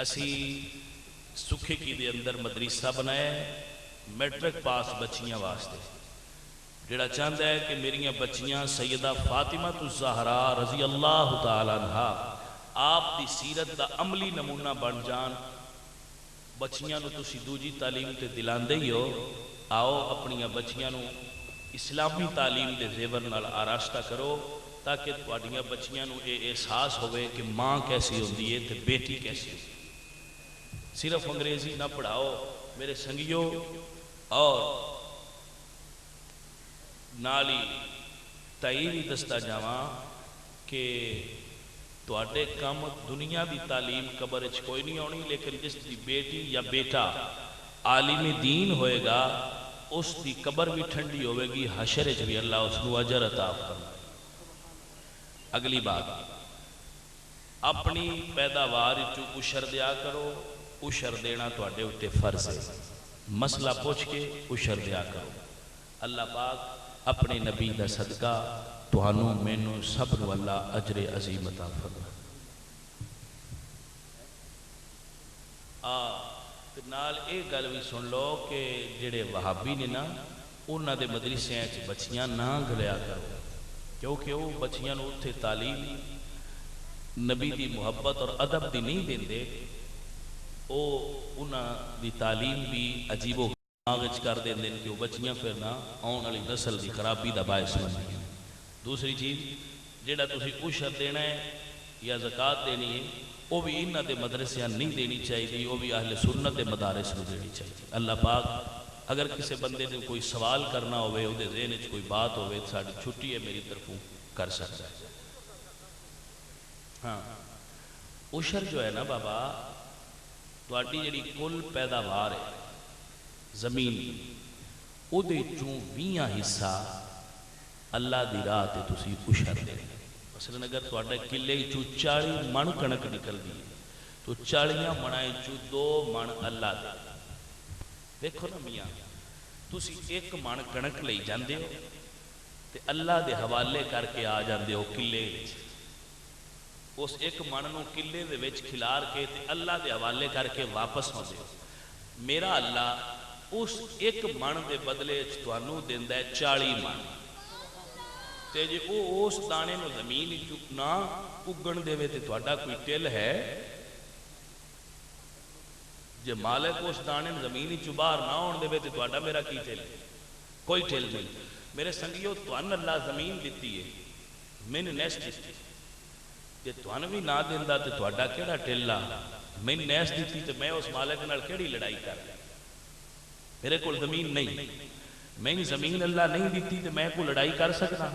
اسی سکھے کی دے اندر مدرسہ بنایا ہے میٹرک پاس بچیاں واسطے، جڑا چاہتا ہے کہ میریاں بچیاں سیدہ فاطمہ الزہرا رضی اللہ تعالیٰ عنہ آپ دی سیرت دا عملی نمونہ بن جان۔ بچیاں نو تسی دوجی تعلیم تے دلاندے ہی ہو، آؤ اپنی بچیاں نو اسلامی تعلیم دے زیور نال آراستہ کرو، تاکہ تواڈیاں بچیاں نو اے احساس ہوئے کہ ماں کیسی ہوندی ہے تے بیٹی کیسی ہوندی ہے۔ صرف انگریزی نہ پڑھاؤ میرے سنگیوں، اور نالی تائیوی دستا جاواں کہ تواڈے کم دنیا دی تعلیم قبر اچ کوئی نہیں ہونی، لیکن جس دی بیٹی یا بیٹا عالم دین ہوئے گا اس دی قبر بھی ٹھنڈی ہوئے گی، حشر اچ بھی اللہ اس کو اجر عطا فرمائے۔ اگلی بات، اپنی پیداوار چو اشر دیا کرو، اشر دینا تواڈے اتے فرض ہے، مسئلہ پوچھ کے اشر دیا کرو۔ اللہ پاک اپنے نبی دا صدقہ توانو مینو سب نو اللہ اجر عظیم عطا فرمائے۔ نال ایک گل بھی سن لو کہ جڑے وہابی نے نا، انہاں دے مدرسے وچ بچیاں نہ گلیا کرو، کیونکہ وہ بچیاں نو اتھے تعلیم نبی دی محبت اور ادب دی نہیں دیندے، او انہاں دی تعلیم بھی عجیب و غریب کر دیندے کہ وہ بچیاں پھر نہ آن والی نسل دی خرابی دا باعث بنیں۔ دوسری چیز، جیڑا تسی اشر دینا ہے یا زکوٰۃ دینی ہے، وہ بھی انہاں دے مدرسیاں نہیں دینی چاہیے، وہ بھی اہل سنت دے مدارس میں دینی چاہیے۔ اللہ پاک اگر کسی بندے نے کوئی سوال کرنا ہوئے، وہ دے ذہن وچ کوئی بات ہوئے، ساڈی چھٹی ہے میری طرفوں کر سکتا ہے۔ ہاں، اشر جو ہے نا بابا، تواڈی جڑی کل پیداوار ہے زمین، او دے چوں 20 حصہ اللہ دی راہ تے تسی اشر دے۔ مثلا اگر تواڈے کلے چوں 40 من کنک نکل دی تو 40 منائے چوں 2 من اللہ دے۔ دیکھو نا میاں، تسی 1 من کنک لئی جاندے ہو تے اللہ دے حوالے کر کے آ جاندے ہو کلے وچ۔ اس ایک من نو کلے دے وچ کھلار کے تے اللہ دے حوالے کر کے واپس ہو دے میرا اللہ اس ایک من دے بدلے تانوں دیندا ہے 40 من تے جے او اس دانے نو زمین نہ اگن دے تے تہاڈا کوئی ٹل ہے جے مالک اس دانے نو زمین چ باہر نہ ہون دے تے تہاڈا میرا کی ٹل ہے کوئی ٹل نہیں میرے سنگیو تہن اللہ زمین دتی ہے میں نے نیس دتی جے تہن بھی نہ دیندا تے تہاڈا کیڑا ٹل آ میں نیس دتی تے میں اس مالک نال کیڑی لڑائی کر میرے کول زمین نہیں میں زمین اللہ نہیں دیتی تے میں کو لڑائی کر سکتا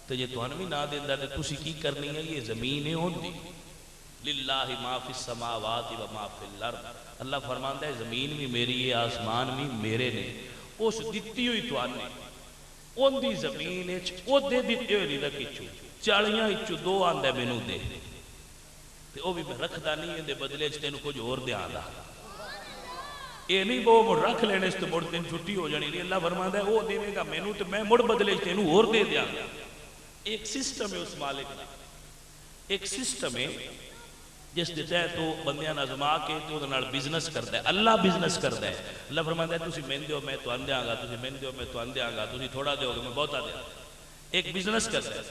تے جے تہن بھی نہ دیندا تے تسی کی کرنی ہے یہ زمین ہے ہوندی للہ ما فی السماوات و ما فی الارض اللہ فرماندا ہے زمین بھی میری ہے آسمان بھی میرے نے اس دتی ہوئی تہن نے اون دی زمین وچ او دے دتے ہوئے نہیں رکھیچو 40 وچوں 2 آندا مینوں دے تے او بھی میں رکھدا نہیں دے بدلے وچ تینوں کچھ اور دیاں دا اے نہیں وہ رکھ لینے اس تو مڑ تین چھٹی ہو جانی نہیں اللہ فرماندا ہے وہ دے گا مینوں تے میں مڑ بدلے تینوں اور دے دیاں گا ایک سسٹم ہے اس مالک دا ایک سسٹم ہے جس دے تحت تو بندیاں نظما کے تو دے نال بزنس کردا ہے اللہ بزنس کردا ہے اللہ فرماندا ہے تسی مین دیو میں تہن دیاں گا تسی مین دیو میں تہن دیاں گا تسی تھوڑا دیو گے میں بہتا دیاں ایک بزنس کردا ہے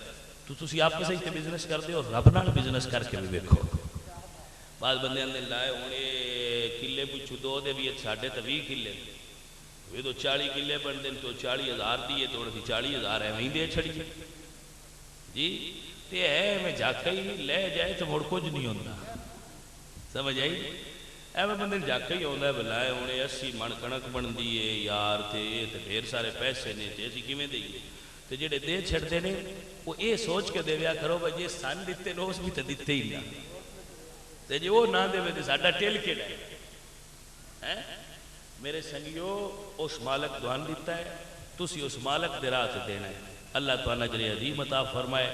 تو تسی آپ کے ساتھ بزنس کردے ہو رب نال بزنس کر کے بھی دیکھو بعض بندیاں نے لائے ہونے کلے پچھو 2 دے بھی ساڈے تے 20 کلے وہ تو 40 کلے بن دین تو 40,000 دیے تو 40,000 ایویں دے چھڑی جی تے ہے میں جاکا ہی لے جائے تو مڑ کچھ نہیں ہوندا سمجھ آئی ایویں بندے جاکا ہی ہوندا ہے بلائے ہونے 80 من کنک بندی ہے یار تے ڈھیر سارے پیسے نے تے اسی کیویں دئیے تے جڑے دے چھڑدے نے وہ اے سوچ کے دیویا کرو بھائی جے سن دتے نو اس بھی تے دتے ہی نہ تے جے وہ نہ دے تے ساڈا ٹل کیڑا ہے میرے سنگیو اس مالک دوان دیتا ہے تسی اس مالک دے راہ تے دینا ہے اللہ تعالیٰ اجر عظیم عطا فرمائے